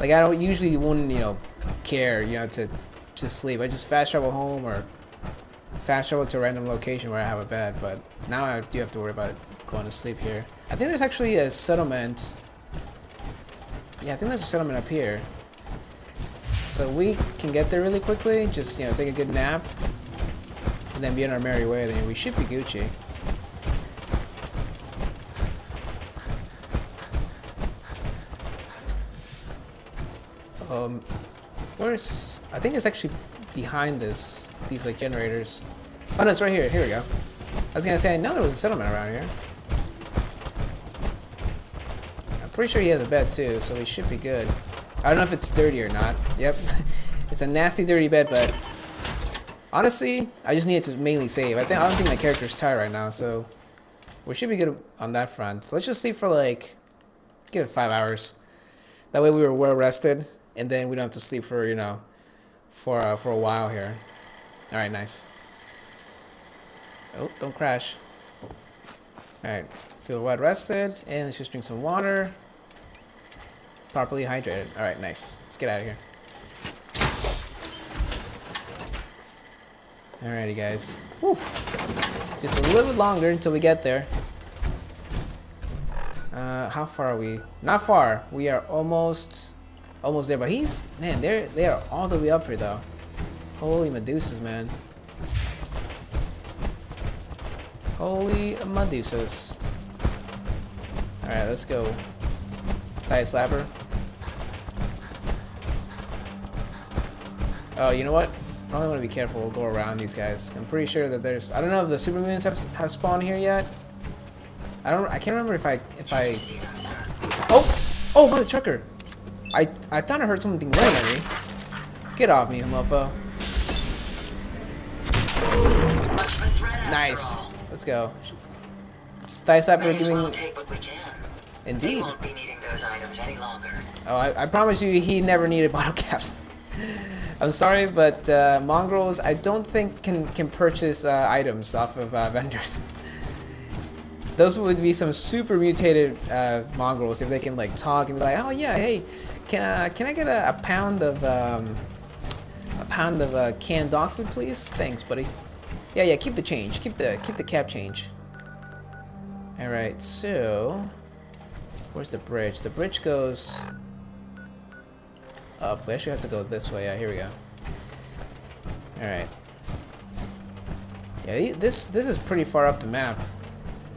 Like I don't usually wouldn't, you know, care, you know, to sleep. I just fast travel home or fast travel to a random location where I have a bed, but now I do have to worry about going to sleep here. I think there's actually a settlement. Yeah, I think there's a settlement up here. So we can get there really quickly, just, you know, take a good nap, and then be on our merry way, then we should be Gucci. Where's... I think it's actually behind these like generators. Oh no, it's right here. Here we go. I was gonna say, I know there was a settlement around here. I'm pretty sure he has a bed too, so we should be good. I don't know if it's dirty or not. Yep. It's a nasty, dirty bed, but honestly, I just needed to mainly save. I don't think my character's tired right now, so we should be good on that front. So let's just sleep for like, give it 5 hours. That way we were well rested, and then we don't have to sleep for, you know, for a while here. All right, nice. Oh, don't crash. All right, feel well rested, and let's just drink some water. Properly hydrated. All right, nice. Let's get out of here. Alrighty, guys. Whew. Just a little bit longer until we get there. How far are we? Not far. We are almost there. But man, they are all the way up here though. Holy Medusas, man. Holy Medusas. Alright, let's go. Thigh Slapper. Oh, you know what? probably want to be careful. We'll go around these guys. I'm pretty sure that there's. I don't know if the supermoons have spawned here yet. I can't remember if I. Oh, mother trucker! I thought I heard something running at me. Get off me, mofo. Nice. Let's go. Thigh slapper giving. Indeed. We won't be needing those items any longer. Oh, I promise you, he never needed bottle caps. I'm sorry, but mongrels, I don't think can purchase items off of vendors. Those would be some super mutated mongrels if they can like talk and be like, oh yeah, hey, can I get a pound of canned dog food, please? Thanks, buddy. Yeah, keep the change. Keep the cap change. All right, so where's the bridge? The bridge goes up. We actually have to go this way. Yeah, here we go. All right. Yeah, this is pretty far up the map,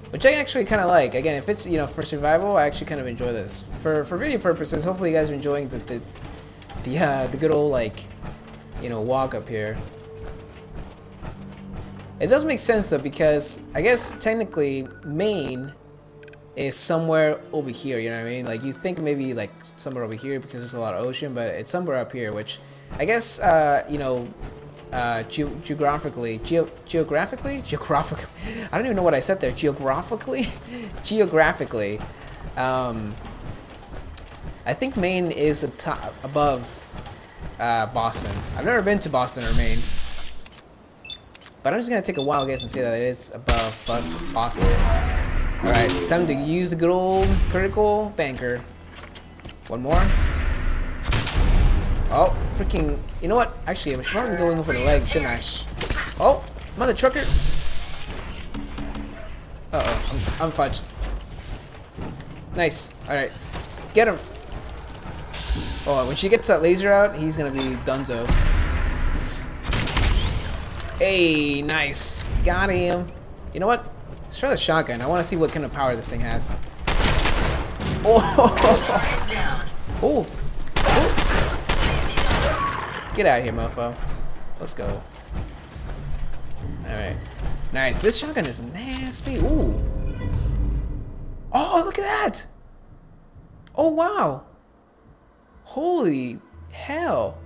which I actually kind of like. Again, if it's for survival, I actually kind of enjoy this. For video purposes, hopefully you guys are enjoying the good old like walk up here. It does make sense though, because I guess technically Maine is somewhere over here, you know what I mean? Like you think maybe like somewhere over here because there's a lot of ocean, but it's somewhere up here, which I guess geographically, I don't even know what I said there. Geographically, I think Maine is above Boston. I've never been to Boston or Maine, but I'm just gonna take a wild guess and say that it is above Boston. All right, time to use the good old critical banker. One more. Oh, freaking! You know what? Actually, I should probably go in for the leg, shouldn't I? Oh, mother trucker! I'm fudged. Nice. All right, get him. Oh, when she gets that laser out, he's gonna be dunzo. Hey, nice. Got him. You know what? Let's try the shotgun. I want to see what kind of power this thing has. Oh! Oh! Get out of here, mofo. Let's go. Alright. Nice. This shotgun is nasty. Ooh. Oh, look at that! Oh, wow. Holy hell.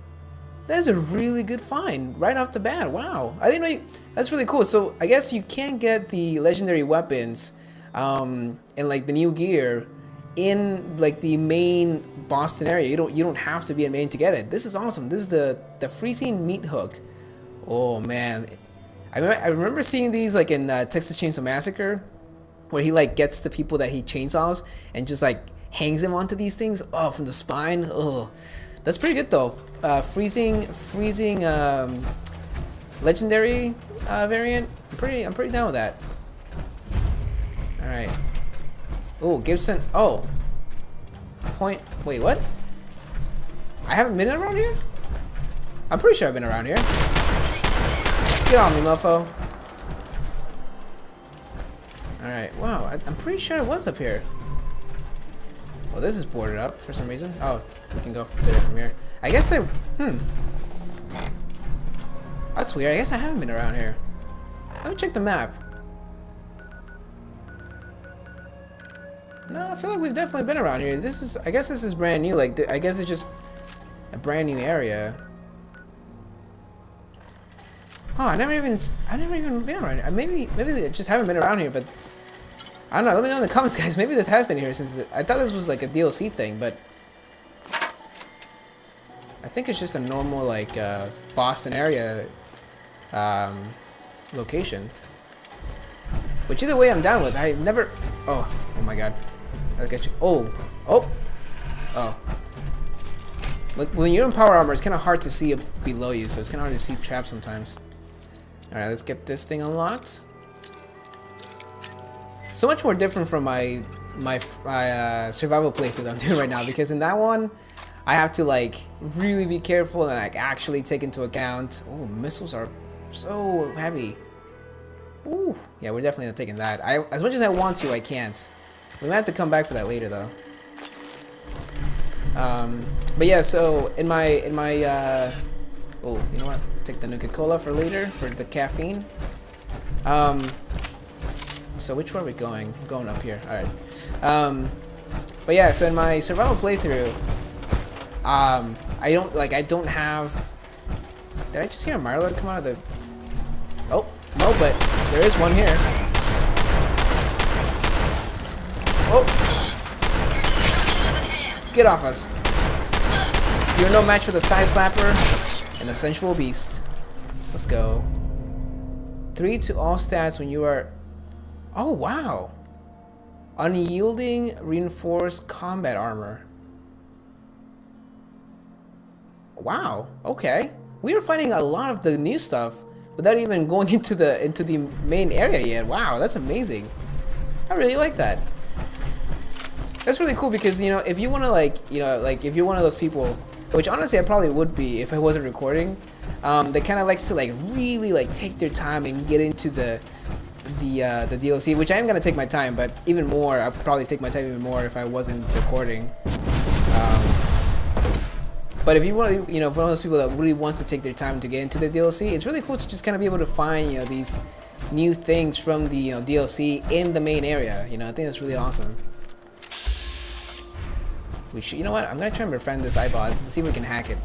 That's a really good find right off the bat. Wow. I didn't know that's really cool. So I guess you can get the legendary weapons and like the new gear in like the main Boston area. You don't have to be in Maine to get it. This is awesome. This is the freezing meat hook. Oh man. I remember seeing these like in Texas Chainsaw Massacre, where he like gets the people that he chainsaws and just like hangs them onto these things. Oh, from the spine. Oh, that's pretty good though. Freezing legendary variant. I'm pretty down with that. All right. Oh, Gibson. Oh. Point. Wait, what? I haven't been around here? I'm pretty sure I've been around here. Get on me, mofo. Alright, wow. I'm pretty sure it was up here. Well, this is boarded up for some reason. Oh, we can go through it from here. I guess That's weird. I guess I haven't been around here. Let me check the map. No, I feel like we've definitely been around here. I guess this is brand new. Like, I guess it's just a brand new area. Oh, I've never even been around here. Maybe they just haven't been around here, but I don't know. Let me know in the comments, guys. Maybe this has been here since I thought this was like a DLC thing, but I think it's just a normal like Boston area location. Which either way, I'm down with. I never. Oh my God. I'll get you. Oh. When you're in power armor, it's kind of hard to see below you, so it's kind of hard to see traps sometimes. All right, let's get this thing unlocked. So much more different from my survival playthrough that I'm doing right now, because in that one, I have to like really be careful and like actually take into account. Oh, missiles are so heavy. Ooh, yeah, we're definitely not taking that. As much as I want to, I can't. We might have to come back for that later, though. But yeah, so in my oh, you know what? take the Nuka-Cola for later for the caffeine. So which way are we going? I'm going up here. All right. But yeah, so in my survival playthrough, I don't have. Did I just hear a Mirelurk come out of the? Oh no, but there is one here. Oh, get off us! You're no match for the thigh slapper and the sensual beast. Let's go. 3 to all stats when you are. Oh wow! Unyielding reinforced combat armor. Wow. Okay. We are fighting a lot of the new stuff without even going into the main area yet. Wow, that's amazing. I really like that. That's really cool because if you want to if you're one of those people, which honestly I probably would be if I wasn't recording, that kind of likes to really take their time and get into the DLC, which I am gonna take my time, but even more, I'd probably take my time even more if I wasn't recording. But if you want to, for one of those people that really wants to take their time to get into the DLC, it's really cool to just kind of be able to find, these new things from the DLC in the main area. I think that's really awesome. We should, you know what? I'm gonna try and befriend this iBot. Let's see if we can hack it.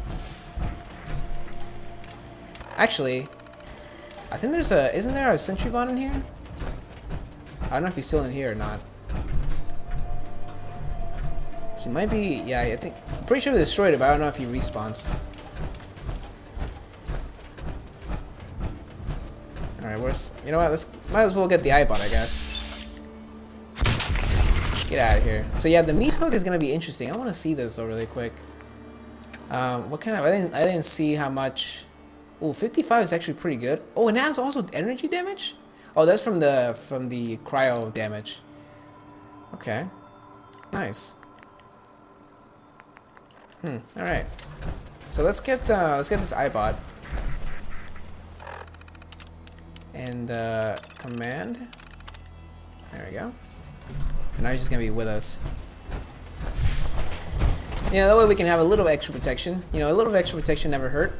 Actually, I think isn't there a sentry bot in here? I don't know if he's still in here or not. He might be, yeah, I think, I'm pretty sure we destroyed it, but I don't know if he respawns. Alright, you know what, might as well get the iBot, I guess. Get out of here. So yeah, the meat hook is gonna be interesting. I want to see this though really quick. What kind of, I didn't see how much. Oh, 55 is actually pretty good. Oh, and that's also energy damage? Oh, that's from the cryo damage. Okay. Nice. Alright. So let's get this iBot. And command. There we go. And now he's just gonna be with us. That way we can have a little extra protection. A little extra protection never hurt.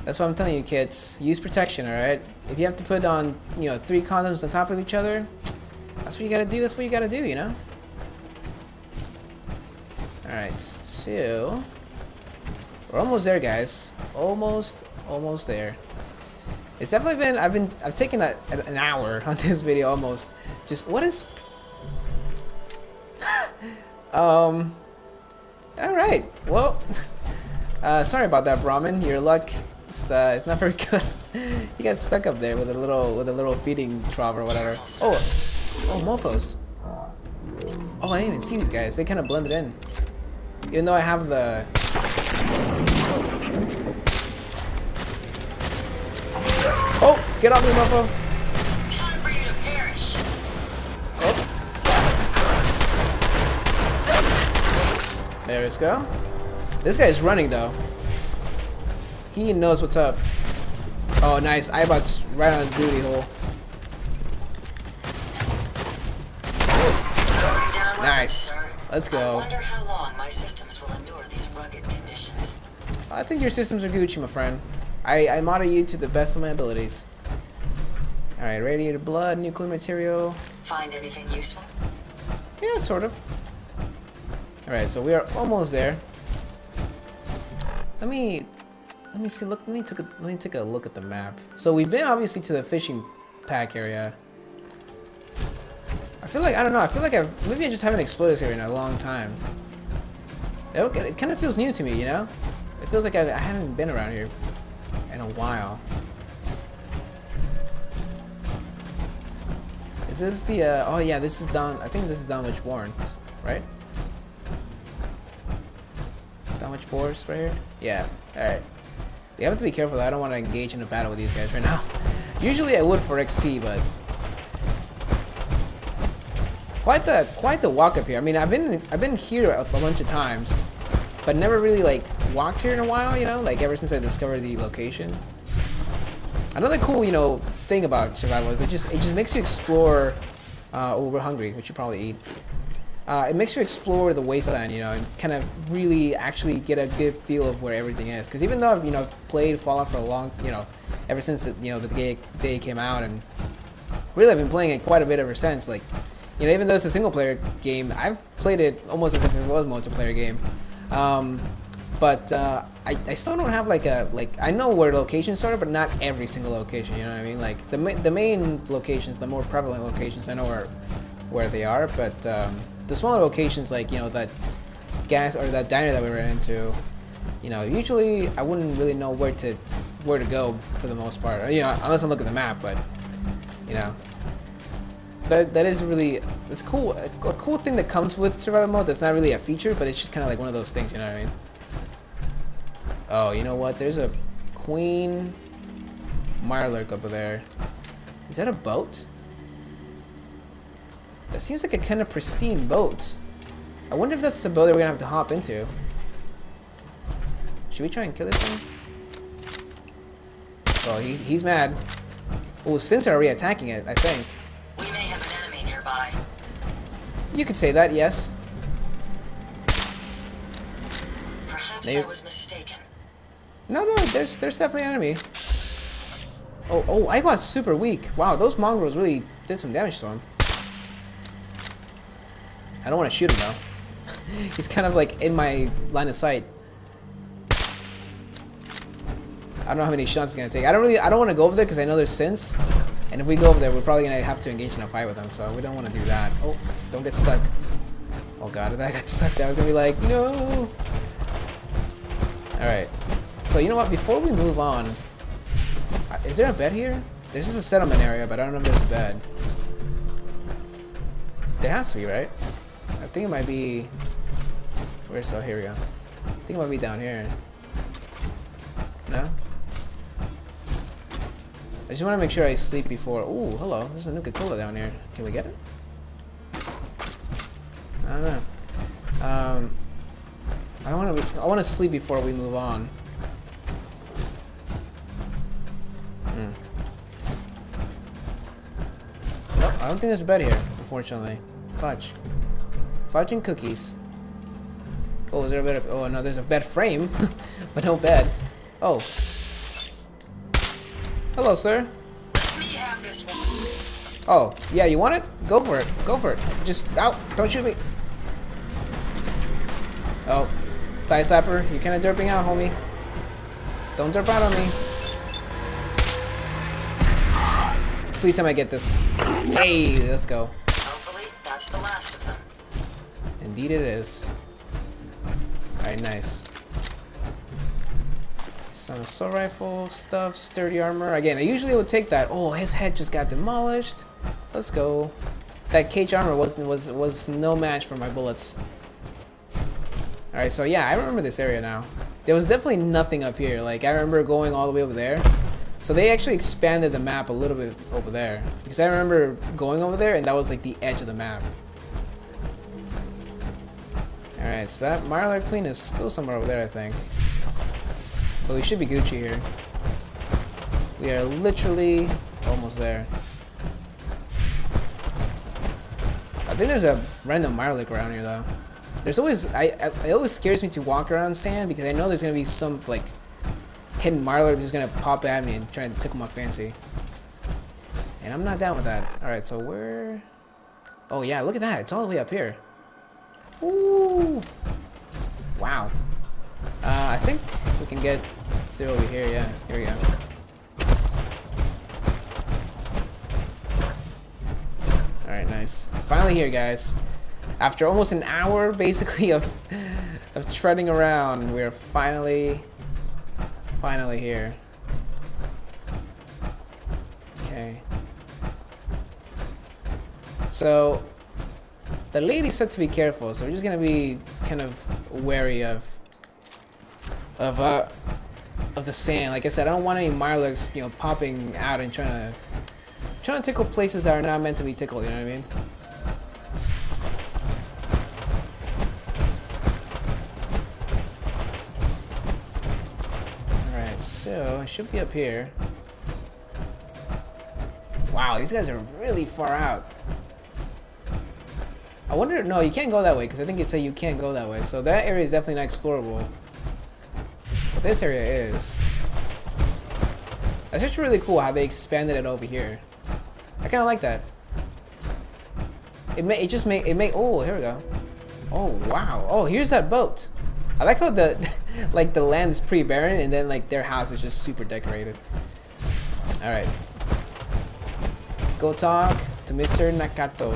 That's what I'm telling you, kids. Use protection, alright? If you have to put on, 3 condoms on top of each other, that's what you gotta do. That's what you gotta do, Alright, so we're almost there, guys. Almost there. It's definitely been, I've taken an hour on this video almost. Just, what is... Alright, well, sorry about that, Brahmin. Your luck, it's not very good. You got stuck up there with a little feeding trough or whatever. Oh, mofos. Oh, I didn't even see these guys. They kind of blended in. Even though I have the... Oh, get off me, mofo. Time for you to perish. Oh. There we go. This guy's running though. He knows what's up. Oh, nice. iBot's right on the booty hole. Nice. Let's go. I wonder how long my systems will endure these rugged conditions. I think your systems are Gucci, my friend. I model you to the best of my abilities. Alright, radiated blood, nuclear material. Find anything useful? Yeah, sort of. Alright, so we are almost there. Let me see. Look, let me take a look at the map. So we've been obviously to the fishing pack area. I feel like I maybe I just haven't explored this area in a long time. It kind of feels new to me, It feels like I haven't been around here in a while. Is this the oh yeah, this is down, I think this is Dunwich Bourne, right? Dunwich Bourne right here? Yeah, alright. We have to be careful. I don't want to engage in a battle with these guys right now. Usually I would for XP, but quite the walk up here. I mean, I've been here a bunch of times, but never really walked here in a while, like ever since I discovered the location. Another cool, thing about survival is it just makes you explore. Oh, we're hungry. We should probably eat. it makes you explore the wasteland, you know, and kind of really actually get a good feel of where everything is. Because even though I've, you know, played Fallout for a long, you know, ever since, you know, the day it came out, and really I've been playing it quite a bit ever since. Like, you know, even though it's a single player game, I've played it almost as if it was a multiplayer game. But I still don't have like I know where locations are, but not every single location, you know what I mean? Like the main locations, the more prevalent locations, I know where they are, but the smaller locations, like, you know, that gas or that diner that we ran into, you know, usually I wouldn't really know where to go for the most part, you know, unless I look at the map. But you know, that is really, it's cool. A cool thing that comes with survival mode that's not really a feature, but it's just kind of like one of those things, you know what I mean? Oh, you know what? There's a Queen Mirelurk over there. Is that a boat? That seems like a kind of pristine boat. I wonder if that's the boat that we're gonna have to hop into. Should we try and kill this thing? Oh, he's mad. Oh, Sins are already attacking it, I think. We may have an enemy nearby. You could say that, yes. Perhaps They- I was mistaken. No, there's definitely an enemy. Oh, I got super weak. Wow, those mongrels really did some damage to him. I don't want to shoot him though. He's kind of like in my line of sight. I don't know how many shots it's gonna take. I don't want to go over there because I know there's Sins, and if we go over there, we're probably gonna have to engage in a fight with them. So we don't want to do that. Oh, don't get stuck. Oh god, if I got stuck there, I was gonna be like, no. All right. So you know what? Before we move on, is there a bed here? There's just a settlement area, but I don't know if there's a bed. There has to be, right? I think it might be. Where's so? Here we go. I think it might be down here. No? I just want to make sure I sleep before. Ooh, hello. There's a Nuka-Cola down here. Can we get it? I don't know. I want to sleep before we move on. Nope, I don't think there's a bed here, unfortunately. Fudge. Fudge and cookies. Oh, is there a bed? Oh no, there's a bed frame, but no bed. Oh. Hello, sir. Let me have this one. Oh, yeah, you want it? Go for it. Go for it. Just out. Don't shoot me. Oh, thigh slapper, you're kind of derping out, homie. Don't derp out on me. Please tell me I get this. Hey, let's go. Hopefully, that's the last of them. Indeed it is. Alright, nice. Some assault rifle stuff, sturdy armor. Again, I usually would take that. Oh, his head just got demolished. Let's go. That cage armor was no match for my bullets. Alright, so yeah, I remember this area now. There was definitely nothing up here. Like, I remember going all the way over there. So they actually expanded the map a little bit over there. Because I remember going over there and that was like the edge of the map. Alright, so that Mirelurk Queen is still somewhere over there, I think. But we should be Gucci here. We are literally almost there. I think there's a random Mirelurk around here though. There's always, it always scares me to walk around sand because I know there's gonna be some like hidden Mirelurk that's gonna pop at me and try and tickle my fancy. And I'm not down with that. Alright, so where? Oh yeah, look at that. It's all the way up here. Ooh. Wow. I think we can get through over here, yeah. Here we go. Alright, nice. Finally here, guys. After almost an hour, basically, of treading around, we're finally here. Okay. So, the lady said to be careful, so we're just gonna be kind of wary of the sand. Like I said, I don't want any Mirelurks, you know, popping out and trying to tickle places that are not meant to be tickled. You know what I mean? All right, so it should be up here. Wow, these guys are really far out. I wonder, no, you can't go that way because I think it said you can't go that way. So that area is definitely not explorable. But this area is. That's just really cool how they expanded it over here. I kind of like that. Oh, here we go. Oh, wow. Oh, here's that boat. I like how the, like the land is pretty barren and then like their house is just super decorated. All right. Let's go talk to Mr. Naruto.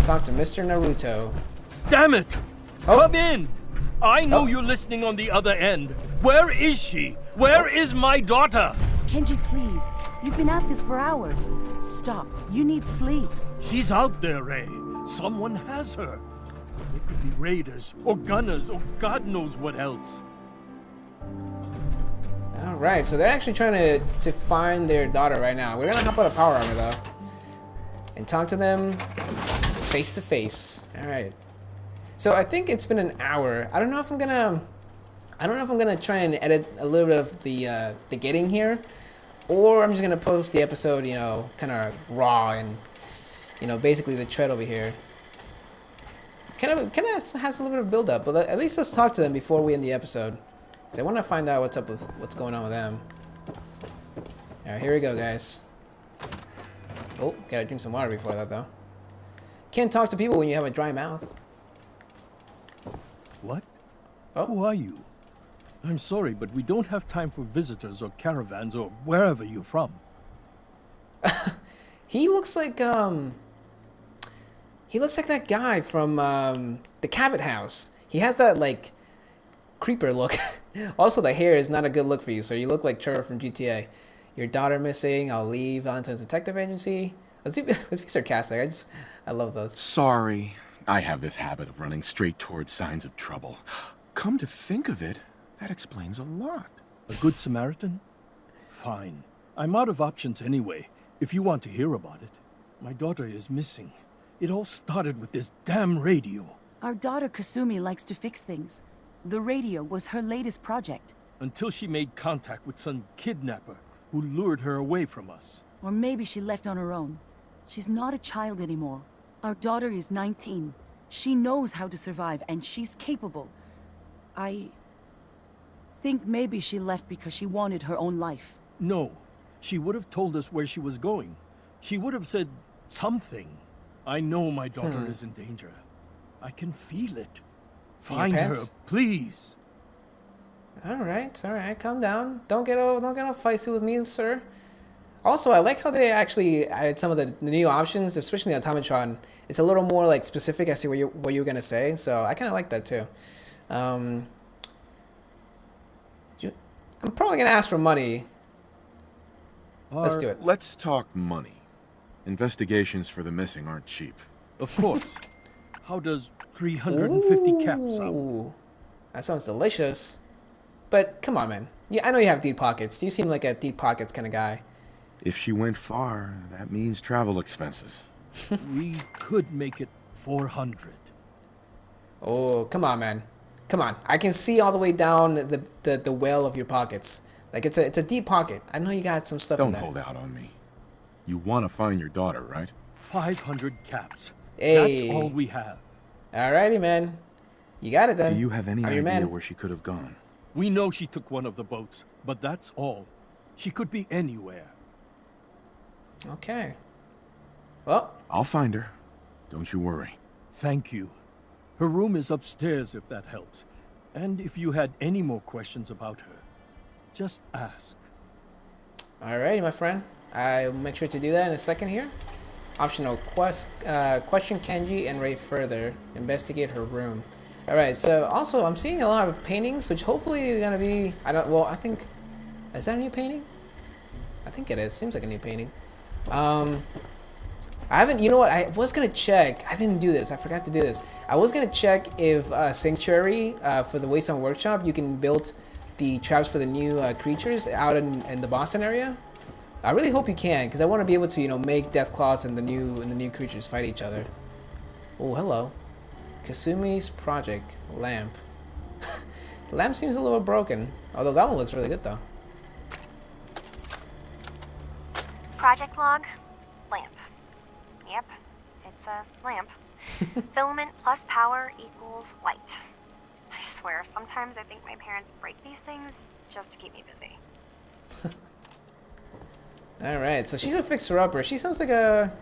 Talk to Mr. Naruto. Damn it! Oh. Come in! I know Oh. you're listening on the other end. Where is she? Where is my daughter? Kenji, please. You've been at this for hours. Stop. You need sleep. She's out there, Ray. Someone has her. It could be raiders, or gunners, or God knows what else. All right, so they're actually trying to find their daughter right now. We're gonna hop out of power armor though, and talk to them face to face. All right. So I think it's been an hour. I don't know if I'm gonna try and edit a little bit of the getting here, or I'm just gonna post the episode, you know, kind of raw and, you know, basically the tread over here. Kind of has a little bit of build up, but at least let's talk to them before we end the episode. Cause I want to find out what's going on with them. All right, here we go, guys. Oh, gotta drink some water before that though. Can't talk to people when you have a dry mouth. What? Oh. Who are you? I'm sorry, but we don't have time for visitors or caravans or wherever you're from. He looks like that guy from the Cabot House. He has that like creeper look. Also, the hair is not a good look for you, so you look like Trevor from GTA. Your daughter missing. I'll leave Valentine's Detective Agency. Let's be sarcastic. I love those. Sorry. I have this habit of running straight towards signs of trouble. Come to think of it, that explains a lot. A good Samaritan? Fine. I'm out of options anyway, if you want to hear about it. My daughter is missing. It all started with this damn radio. Our daughter Kasumi likes to fix things. The radio was her latest project. Until she made contact with some kidnapper who lured her away from us. Or maybe she left on her own. She's not a child anymore. Our daughter is 19. She knows how to survive, and she's capable. I think maybe she left because she wanted her own life. No, she would have told us where she was going. She would have said something. I know my daughter is in danger. I can feel it. Find her, pants? please. All right, calm down. Don't get all feisty with me, sir. Also, I like how they actually added some of the new options, especially the Automatron. It's a little more like specific as to what you're gonna say, so I kind of like that too. I'm probably gonna ask for money. Let's do it. Let's talk money. Investigations for the missing aren't cheap. Of course. How does 350 caps sound? Ooh, that sounds delicious. But come on, man. Yeah, I know you have deep pockets. You seem like a deep pockets kind of guy. If she went far, that means travel expenses. We could make it 400. Oh, come on, man. Come on. I can see all the way down the well of your pockets. Like it's a deep pocket. I know you got some stuff in Don't there. hold out on me. You want to find your daughter, right? 500 caps. Hey. That's all we have. Alrighty, man. You got it then. Do you have any I'm your idea man. where she could have gone? We know she took one of the boats, but that's all. She could be anywhere. Okay. Well, I'll find her. Don't you worry. Thank you. Her room is upstairs if that helps. And if you had any more questions about her, just ask. alrighty, my friend. I'll make sure to do that in a second here. Optional question Kenji and Ray further. Investigate her room. Alright, so also I'm seeing a lot of paintings, which hopefully are gonna be I think is that a new painting? I think it is. Seems like a new painting. I haven't, you know what, I was gonna check. I didn't do this, I forgot to do this. I was gonna check if Sanctuary for the Wasteland Workshop, you can build the traps for the new creatures out in the Boston area. I really hope you can, because I want to be able to, you know, make Death Claws and the new creatures fight each other. Oh, hello. Kasumi's project lamp. The lamp seems a little broken, although that one looks really good though. Project log. Lamp. Yep, it's a lamp. Filament plus power equals light. I swear, sometimes I think my parents break these things just to keep me busy. All right, so she's a fixer-upper. She sounds like a,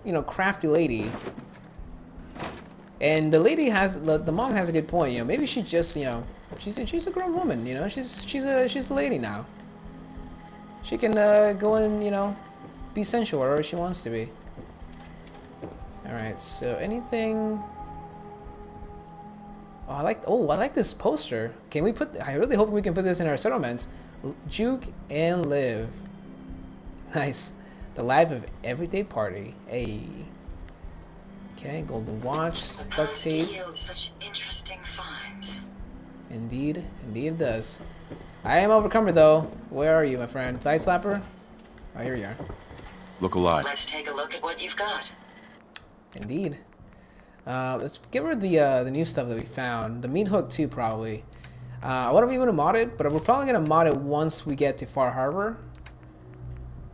you know, crafty lady. And the lady has, the mom has a good point. You know, maybe she just, you know, she's a grown woman. You know, she's a lady now. She can go and, you know, be sensual wherever she wants to be. All right, so anything. Oh, I like this poster. Can we put? I really hope we can put this in our settlements. Juke and live. Nice. The life of everyday party. Hey. Okay, golden watch, duct tape. Yield such interesting finds. Indeed, indeed it does. I am Overcomer though. Where are you, my friend? Thigh slapper? Oh, here you are. Look alive. Let's take a look at what you've got. Indeed. Let's get rid of the new stuff that we found. The meat hook too, probably. I want to be able to mod it, but we're probably gonna mod it once we get to Far Harbor.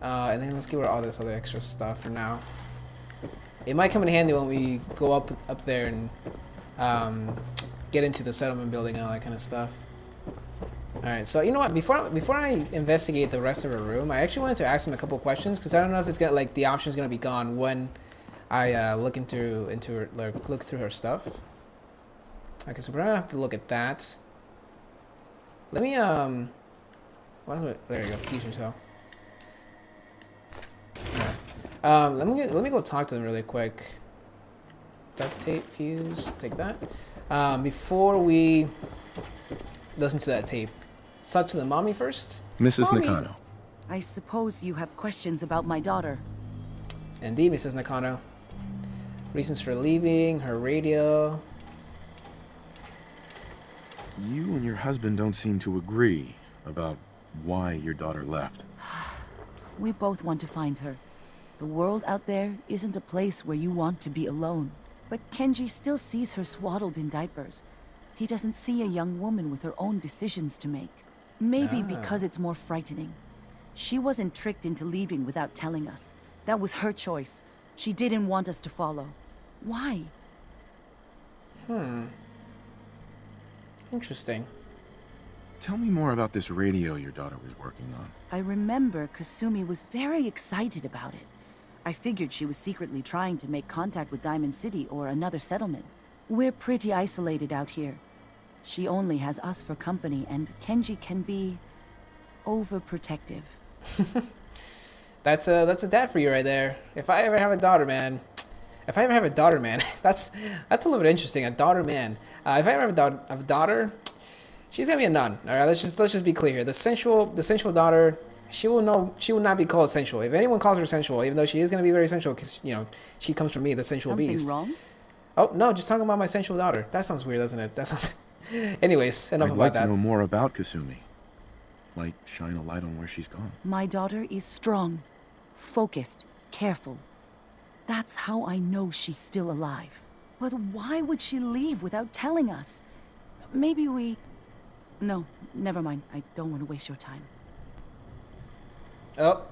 And then let's get rid of all this other extra stuff for now. It might come in handy when we go up there and get into the settlement building and all that kind of stuff. All right, so you know what? Before I investigate the rest of her room, I actually wanted to ask him a couple questions because I don't know if it's gonna like the option's gonna be gone when I look into her, like, look through her stuff. Okay, so we're gonna have to look at that. Let me there you go, fusion cell. Let me go talk to them really quick. Duct tape, fuse, take that. Before we listen to that tape, let's talk to the mommy first. Mrs. Mommy. Nakano. I suppose you have questions about my daughter. Indeed, Mrs. Nakano. Reasons for leaving, her radio. You and your husband don't seem to agree about why your daughter left. We both want to find her. The world out there isn't a place where you want to be alone. But Kenji still sees her swaddled in diapers. He doesn't see a young woman with her own decisions to make. Maybe because it's more frightening. She wasn't tricked into leaving without telling us. That was her choice. She didn't want us to follow. Why? Interesting. Tell me more about this radio your daughter was working on. I remember Kasumi was very excited about it. I figured she was secretly trying to make contact with Diamond City or another settlement. We're pretty isolated out here. She only has us for company, and Kenji can be overprotective. That's a dad for you right there. If I ever have a daughter, man. If I ever have a daughter, man, that's a little bit interesting. A daughter, man. If I ever have a daughter, she's gonna be a nun. All right, let's just be clear here. The sensual daughter, she will not be called sensual. If anyone calls her sensual, even though she is gonna be very sensual, because you know she comes from me, the sensual beast. Something wrong? Oh no, just talking about my sensual daughter. That sounds weird, doesn't it? That sounds. Anyways, enough I'd about like that. to know more about Kasumi. Might shine a light on where she's gone. My daughter is strong, focused, careful. That's how I know she's still alive. But why would she leave without telling us? Maybe we... No, never mind. I don't want to waste your time. Oh,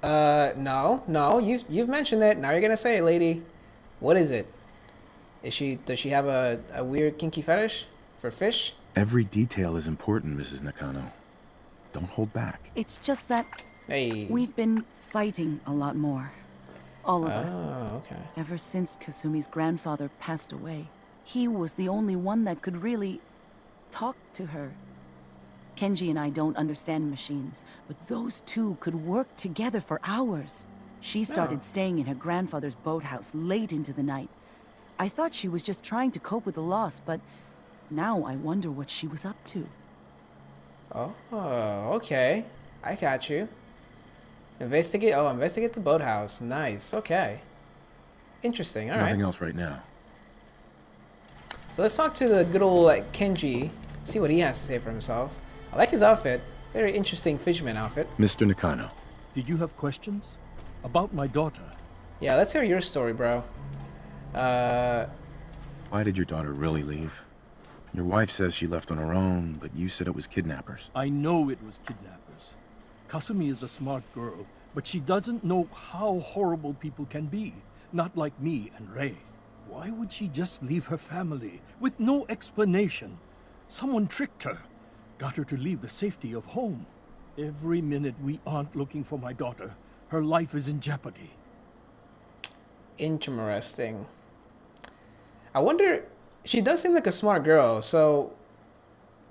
no. You've mentioned it. Now you're gonna say it, lady. What is it? Does she have a weird kinky fetish for fish? Every detail is important, Mrs. Nakano. Don't hold back. It's just that Hey. we've been fighting a lot more. All of us. Oh, okay. Ever since Kasumi's grandfather passed away, he was the only one that could really talk to her. Kenji and I don't understand machines, but those two could work together for hours. She started staying in her grandfather's boathouse late into the night. I thought she was just trying to cope with the loss, but now I wonder what she was up to. Oh, okay. I got you. Investigate the boathouse. Nice. Okay. Interesting. All right. Nothing else right now. So let's talk to the good old Kenji. See what he has to say for himself. I like his outfit. Very interesting fisherman outfit. Mr. Nakano. Did you have questions? About my daughter? Yeah, let's hear your story, bro. Why did your daughter really leave? Your wife says she left on her own, but you said it was kidnappers. I know it was kidnappers. Kasumi is a smart girl, but she doesn't know how horrible people can be. Not like me and Ray. Why would she just leave her family with no explanation? Someone tricked her, got her to leave the safety of home. Every minute we aren't looking for my daughter, her life is in jeopardy. Interesting. I wonder, she does seem like a smart girl, so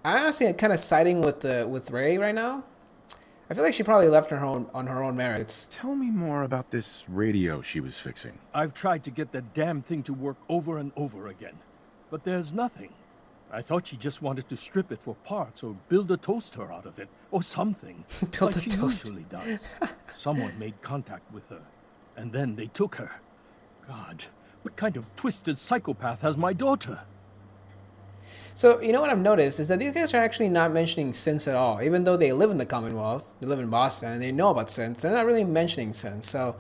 I honestly am kind of siding with Ray right now. I feel like she probably left her own on her own merits. Tell me more about this radio she was fixing. I've tried to get that damn thing to work over and over again, but there's nothing. I thought she just wanted to strip it for parts or build a toaster out of it or something. Build like a she toaster. usually does. Someone made contact with her, and then they took her. God, what kind of twisted psychopath has my daughter? So, you know what I've noticed is that these guys are actually not mentioning synths at all. Even though they live in the Commonwealth, they live in Boston, and they know about synths, they're not really mentioning synths. So,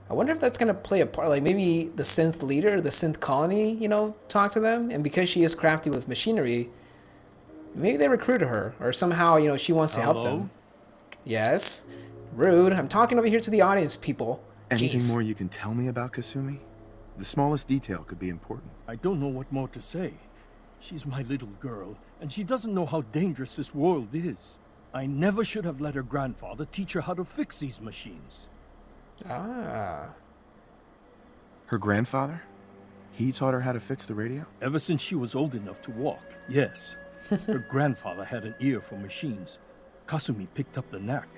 I wonder if that's going to play a part. Like, maybe the synth leader, the synth colony, you know, talk to them. And because she is crafty with machinery, maybe they recruited her. Or somehow, you know, she wants to help them. Yes. Rude. I'm talking over here to the audience, people. Anything Jeez. more you can tell me about Kasumi? The smallest detail could be important. I don't know what more to say. She's my little girl, and she doesn't know how dangerous this world is. I never should have let her grandfather teach her how to fix these machines. Ah. Her grandfather? He taught her how to fix the radio? Ever since she was old enough to walk, yes. Her grandfather had an ear for machines. Kasumi picked up the knack.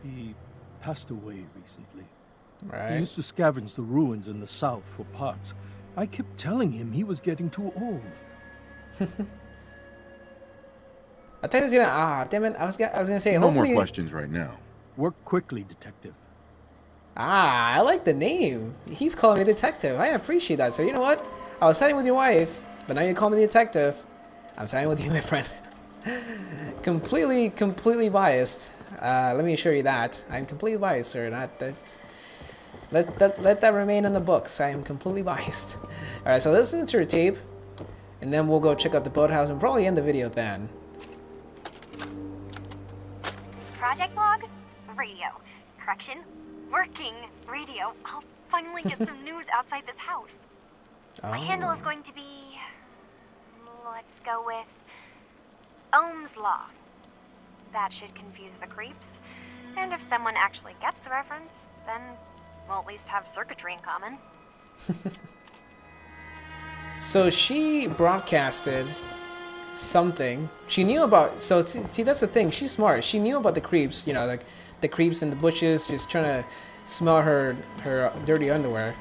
He passed away recently. Right. He used to scavenge the ruins in the south for parts. I kept telling him he was getting too old. I thought he was gonna. Damn it! I was gonna say. No more Hopefully. questions right now. Work quickly, detective. I like the name. He's calling me detective. I appreciate that, sir. You know what? I was siding with your wife, but now you call me detective. I'm siding with you, my friend. completely biased. Let me assure you that I'm completely biased, sir. Not that. Let that remain in the books. I am completely biased. All right, so listen to your tape, and then we'll go check out the boathouse and probably end the video then. Project log? Radio. Correction? Working radio. I'll finally get some news outside this house. My handle is going to be... let's go with... Ohm's Law. That should confuse the creeps. And if someone actually gets the reference, then we'll at least have circuitry in common. So she broadcasted something. She knew about. So see, that's the thing. She's smart. She knew about the creeps. You know, like the creeps in the bushes, just trying to smell her dirty underwear.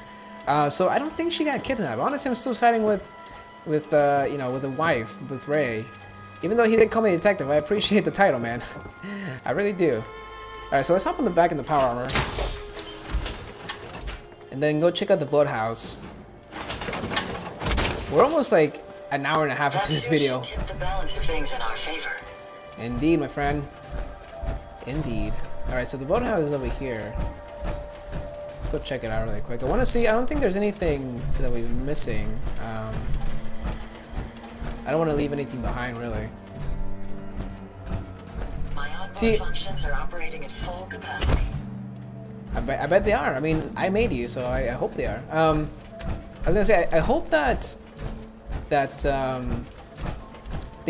So I don't think she got kidnapped. Honestly, I'm still siding with you know, with the wife, with Ray. Even though he did call me a detective, I appreciate the title, man. I really do. All right, so let's hop on the back in the power armor, and then go check out the boathouse. We're almost like an hour and a half into this video. Tip the balance of things in our favor. Indeed, my friend. Indeed. Alright, so the boathouse is over here. Let's go check it out really quick. I want to see. I don't think there's anything that we're missing. I don't want to leave anything behind, really. My onboard See- functions are operating at full capacity. I bet they are. I mean, I made you, so I hope they are. I was gonna say, I hope that they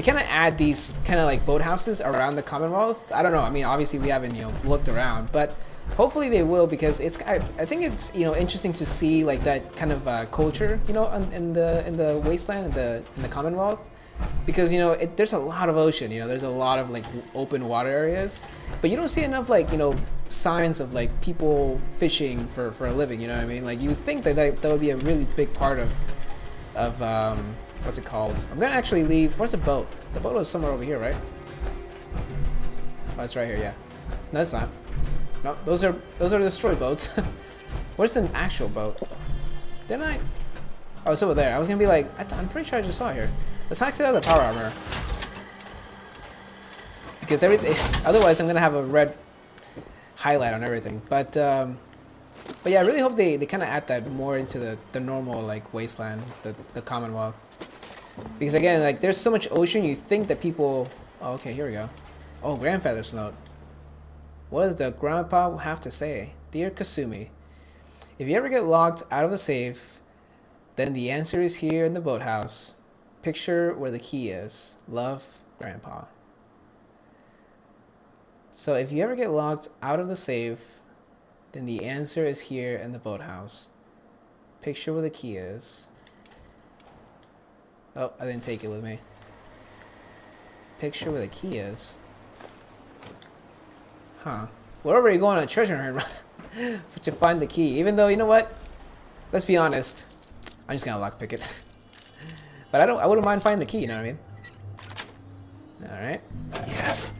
kind of add these kind of like boathouses around the Commonwealth. I don't know. I mean, obviously we haven't, you know, looked around, but hopefully they will, because it's. I think it's, you know, interesting to see like that kind of culture, you know, in the wasteland, in the Commonwealth, because, you know, there's a lot of ocean. You know, there's a lot of like open water areas, but you don't see enough, like, you know, signs of like people fishing for a living. You know what I mean? Like, you would think that that would be a really big part of what's it called? I'm gonna actually leave. Where's the boat? The boat is somewhere over here, right? Oh, it's right here. Yeah. No, it's not. No, those are destroyed boats. Where's the actual boat? Didn't I? Oh, it's over there. I was gonna be like, I'm pretty sure I just saw it here. Let's actually have the power armor, because everything. Otherwise, I'm gonna have a red highlight on everything. But yeah, I really hope they kind of add that more into the normal like wasteland, the Commonwealth. Because again, like, there's so much ocean, you think that people. Oh, okay, here we go. Oh, grandfather's note. What does the grandpa have to say? Dear Kasumi, if you ever get locked out of the safe, then the answer is here in the boathouse. Picture where the key is. Love, Grandpa. So if you ever get locked out of the safe, then the answer is here in the boathouse. Picture where the key is. Oh, I didn't take it with me. Picture where the key is. Huh. We're already going on a treasure hunt to find the key. Even though, you know what? Let's be honest. I'm just gonna lockpick it. But I wouldn't mind finding the key, you know what I mean? Alright. Yes.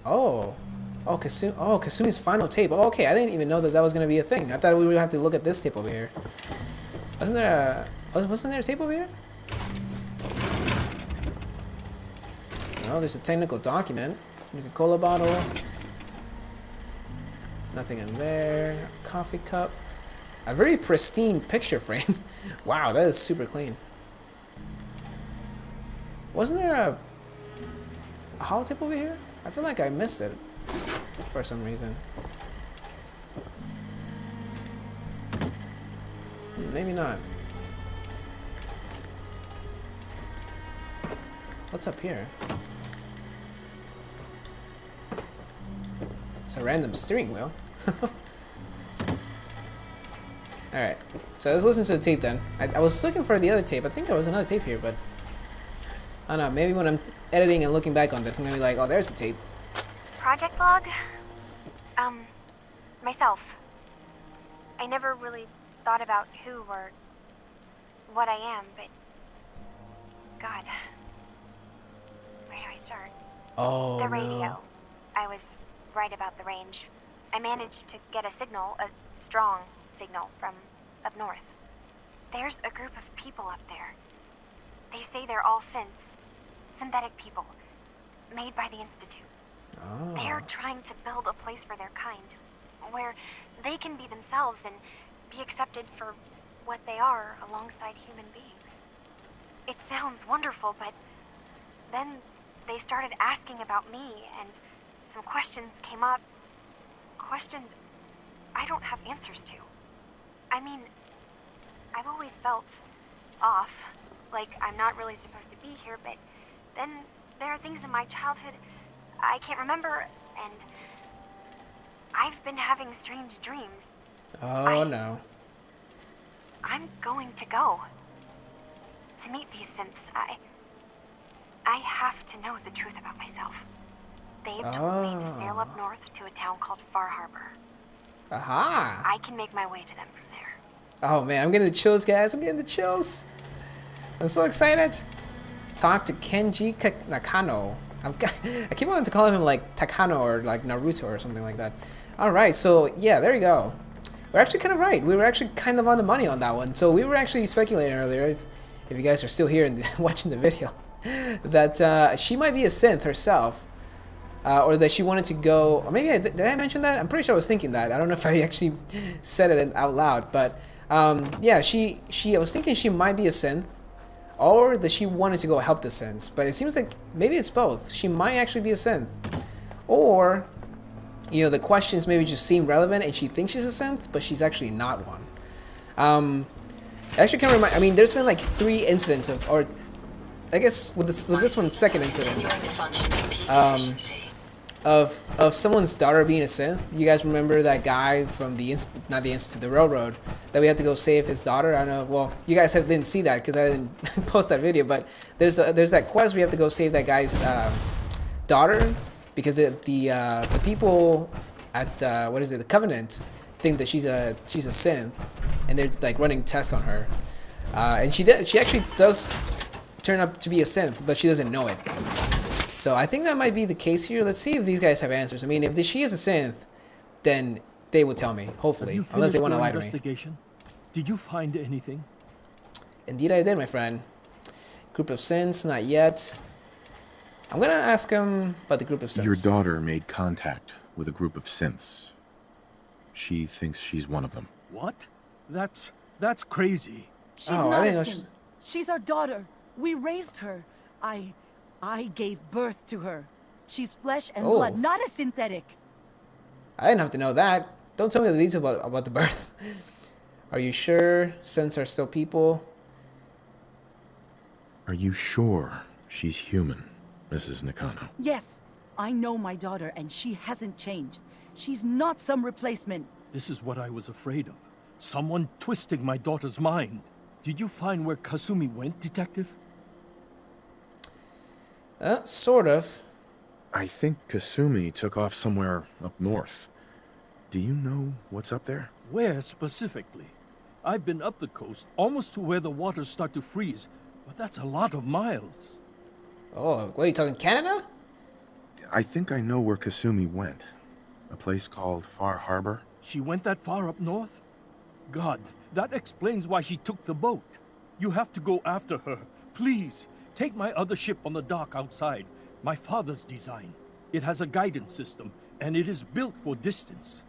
Oh. Oh, Kasumi's final tape. Oh, okay, I didn't even know that that was gonna be a thing. I thought we would have to look at this tape over here. Wasn't there a tape over here? No, there's a technical document. Coca-Cola bottle. Nothing in there. Coffee cup. A very pristine picture frame. Wow, that is super clean. Wasn't there a holotape over here? I feel like I missed it for some reason. Maybe not. What's up here? It's a random steering wheel. Alright, so let's listen to the tape then. I was looking for the other tape. I think there was another tape here, but I don't know. Maybe when I'm editing and looking back on this, I'm gonna be like, oh, there's the tape. Project log? Myself. I never really thought about who or what I am, but God. Where do I start? Oh, the radio. no. I was right about the range. I managed to get a signal, a strong signal from up north. There's a group of people up there. They say they're all synthetic people, made by the Institute. Oh. They're trying to build a place for their kind, where they can be themselves and be accepted for what they are alongside human beings. It sounds wonderful, but then they started asking about me, and some questions came up. Questions I don't have answers to. I mean, I've always felt off, like I'm not really supposed to be here, but then there are things in my childhood I can't remember, and I've been having strange dreams. Oh, no. I'm going to go to meet these synths. I have to know the truth about myself. They've told me to sail up north to a town called Far Harbor. Aha! I can make my way to them from there. Oh man, I'm getting the chills, guys. I'm getting the chills. I'm so excited. Talk to Kenji Nakano. I keep wanting to call him like Takano or like Naruto or something like that. Alright, so yeah, there you go. We're actually kind of right. We were actually kind of on the money on that one. So we were actually speculating earlier, if you guys are still here and watching the video, that she might be a synth herself. Or that she wanted to go, or maybe did I mention that? I'm pretty sure I was thinking that. I don't know if I actually said it out loud, but yeah, I was thinking she might be a synth, or that she wanted to go help the synths. But it seems like maybe it's both. She might actually be a synth, or you know, the questions maybe just seem relevant, and she thinks she's a synth, but she's actually not one. Actually, can't remind. I mean, there's been like 3 incidents of, or I guess with this one's second incident. Of someone's daughter being a synth. You guys remember that guy from the the railroad that we had to go save his daughter? I don't know. Well, you guys didn't see that because I didn't post that video. But there's that quest where you have to go save that guy's daughter because the people at the Covenant think that she's a synth, and they're like running tests on her. And she actually does turn up to be a synth, but she doesn't know it. So I think that might be the case here. Let's see if these guys have answers. I mean, if she is a synth, then they will tell me, hopefully, unless they want to lie to me. Did you find anything? Indeed I did, my friend. Group of synths, not yet. I'm gonna ask him about the group of synths. Your daughter made contact with a group of synths. She thinks she's one of them. What? That's crazy. She's not a synth. She's our daughter. We raised her. I gave birth to her. She's flesh and Oh. blood, not a synthetic. I didn't have to know that. Don't tell me the details about the birth. Are you sure synths are still people? Are you sure she's human, Mrs. Nakano? Yes, I know my daughter, and she hasn't changed. She's not some replacement. This is what I was afraid of. Someone twisting my daughter's mind. Did you find where Kasumi went, Detective? Sort of. I think Kasumi took off somewhere up north. Do you know what's up there? Where specifically? I've been up the coast, almost to where the waters start to freeze, but that's a lot of miles. Oh, what are you talking, Canada? I think I know where Kasumi went. A place called Far Harbor. She went that far up north? God, that explains why she took the boat. You have to go after her. Please, take my other ship on the dock outside. My father's design. It has a guidance system, and it is built for distance.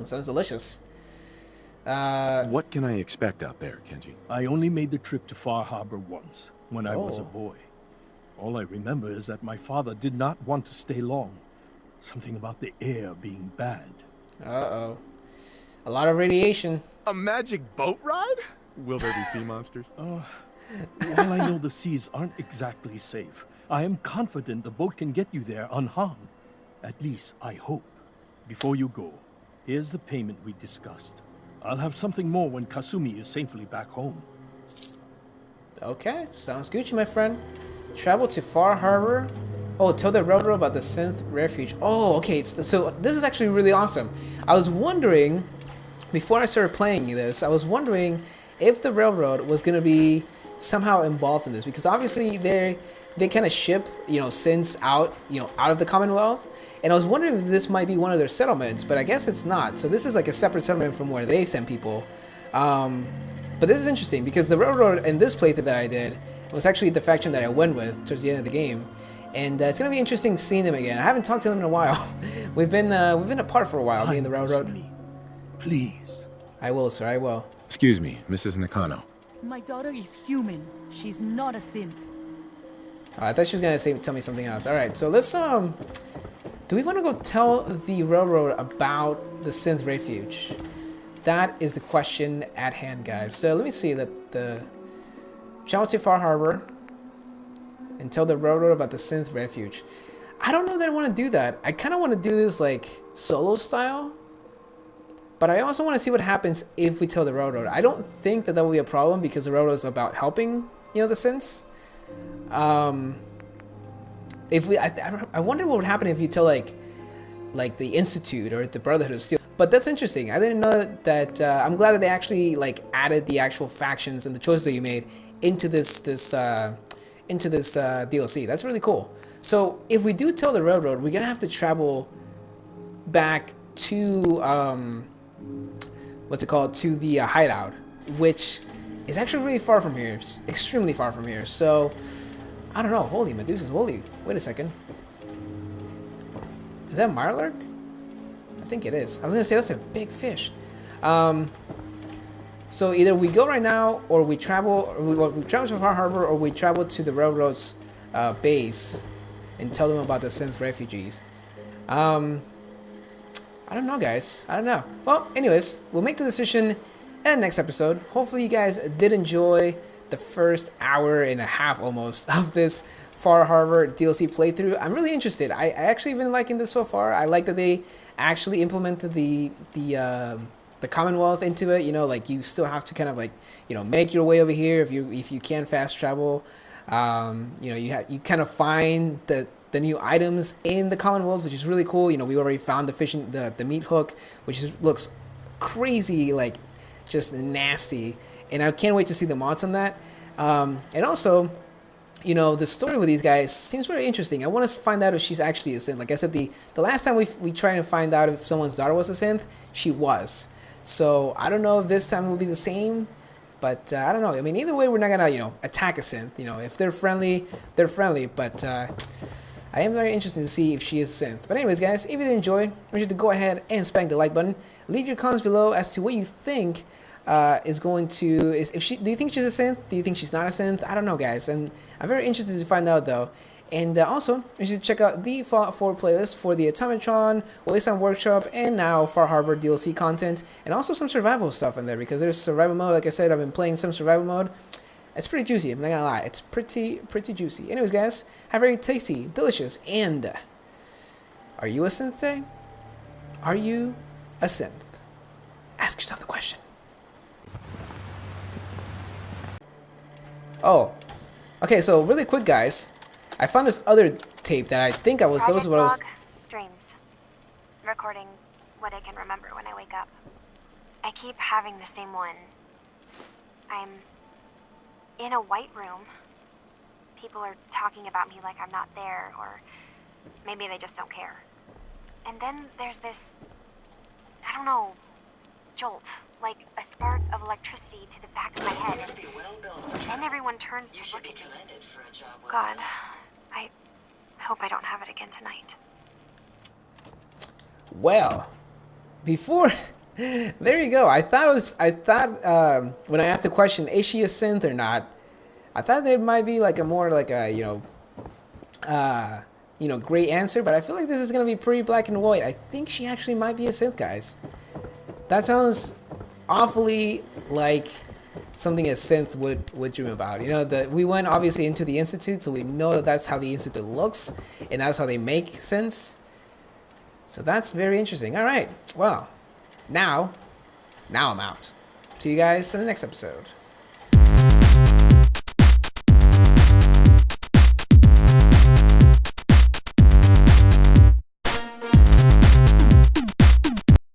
Sounds delicious. What can I expect out there, Kenji? I only made the trip to Far Harbor once, when I was a Oh. boy. All I remember is that my father did not want to stay long. Something about the air being bad. Uh-oh. A lot of radiation. A magic boat ride? Will there be sea monsters? While I know the seas aren't exactly safe, I am confident the boat can get you there unharmed. At least, I hope. Before you go, here's the payment we discussed. I'll have something more when Kasumi is safely back home. Okay, sounds Gucci, my friend. Travel to Far Harbor. Oh, tell the railroad about the synth refuge. Oh, okay, so this is actually really awesome. I was wondering, before I started playing this, I was wondering if the railroad was going to be somehow involved in this, because obviously they kind of ship, synths out, out of the Commonwealth, and I was wondering if this might be one of their settlements, but I guess it's not. So this is like a separate settlement from where they send people. But this is interesting because the railroad in this playthrough that I did was actually the faction that I went with towards the end of the game, and it's gonna be interesting seeing them again. I haven't talked to them in a while. we've been apart for a while, me and the railroad. Me. Please. I will, sir. I will. Excuse me, Mrs. Nakano. My daughter is human. She's not a synth. I thought she was gonna tell me something else. All right, so let's do we want to go tell the railroad about the synth refuge? That is the question at hand, guys. So let me see that the travel to Far Harbor and tell the railroad about the synth refuge. I don't know that I want to do that. I kind of want to do this like solo style, but I also want to see what happens if we tell the railroad. I don't think that will be a problem because the railroad is about helping, the synths. If we, I wonder what would happen if you tell like the Institute or the Brotherhood of Steel. But that's interesting. I didn't know that. I'm glad that they actually like added the actual factions and the choices that you made into this DLC. That's really cool. So if we do tell the railroad, we're gonna have to travel back to to the hideout, which is actually really far from here. It's extremely far from here. So I don't know. Holy Medusa's holy. Wait a second. Is that Mirelurk? I think it is. I was gonna say that's a big fish. So either we go right now, or we travel, or we travel to Far Harbor, or we travel to the railroad's base and tell them about the synth refugees. I don't know, guys. I don't know. Well, anyways, we'll make the decision in the next episode. Hopefully, you guys did enjoy the first hour and a half almost of this Far Harbor DLC playthrough. I'm really interested. I actually been liking this so far. I like that they actually implemented the Commonwealth into it. Like you still have to kind of like make your way over here if you can fast travel. You kind of find the new items in the Commonwealth, which is really cool. We already found the meat hook, which looks crazy, like just nasty, and I can't wait to see the mods on that. And also, the story with these guys seems very interesting. I want to find out if she's actually a synth. Like I said, the last time we tried to find out if someone's daughter was a synth, she was. So I don't know if this time will be the same, but I don't know. I mean, either way, we're not gonna attack a synth. If they're friendly, they're friendly. But I am very interested to see if she is a synth. But anyways, guys, if you did enjoy, make sure to go ahead and spank the like button. Leave your comments below as to what you think is going to do you think she's a synth? Do you think she's not a synth? I don't know, guys. And I'm very interested to find out though. And also, you should check out the Fallout 4 playlist for the Automatron, Wasteland Workshop, and now Far Harbor DLC content, and also some survival stuff in there, because there's survival mode. Like I said, I've been playing some survival mode. It's pretty juicy, I'm not gonna lie. It's pretty juicy. Anyways, guys, have a very tasty, delicious, and... Are you a synth today? Are you a synth? Ask yourself the question. Oh. Okay, so really quick, guys. I found this other tape that I think I was... Project Those what I was... log, dreams. Recording what I can remember when I wake up. I keep having the same one. I'm in a white room. People are talking about me like I'm not there, or maybe they just don't care. And then there's this, I don't know, jolt, like a spark of electricity to the back of my head, and then everyone turns to look at me. God, I hope I don't have it again tonight. Well, before... There you go. I thought when I asked the question, is she a synth or not, I thought there might be like a more like a, gray answer, but I feel like this is going to be pretty black and white. I think she actually might be a synth, guys. That sounds awfully like something a synth would dream about. You know, we went obviously into the Institute, so we know that that's how the Institute looks, and that's how they make sense. So that's very interesting. All right. Well, now I'm out. See you guys in the next episode.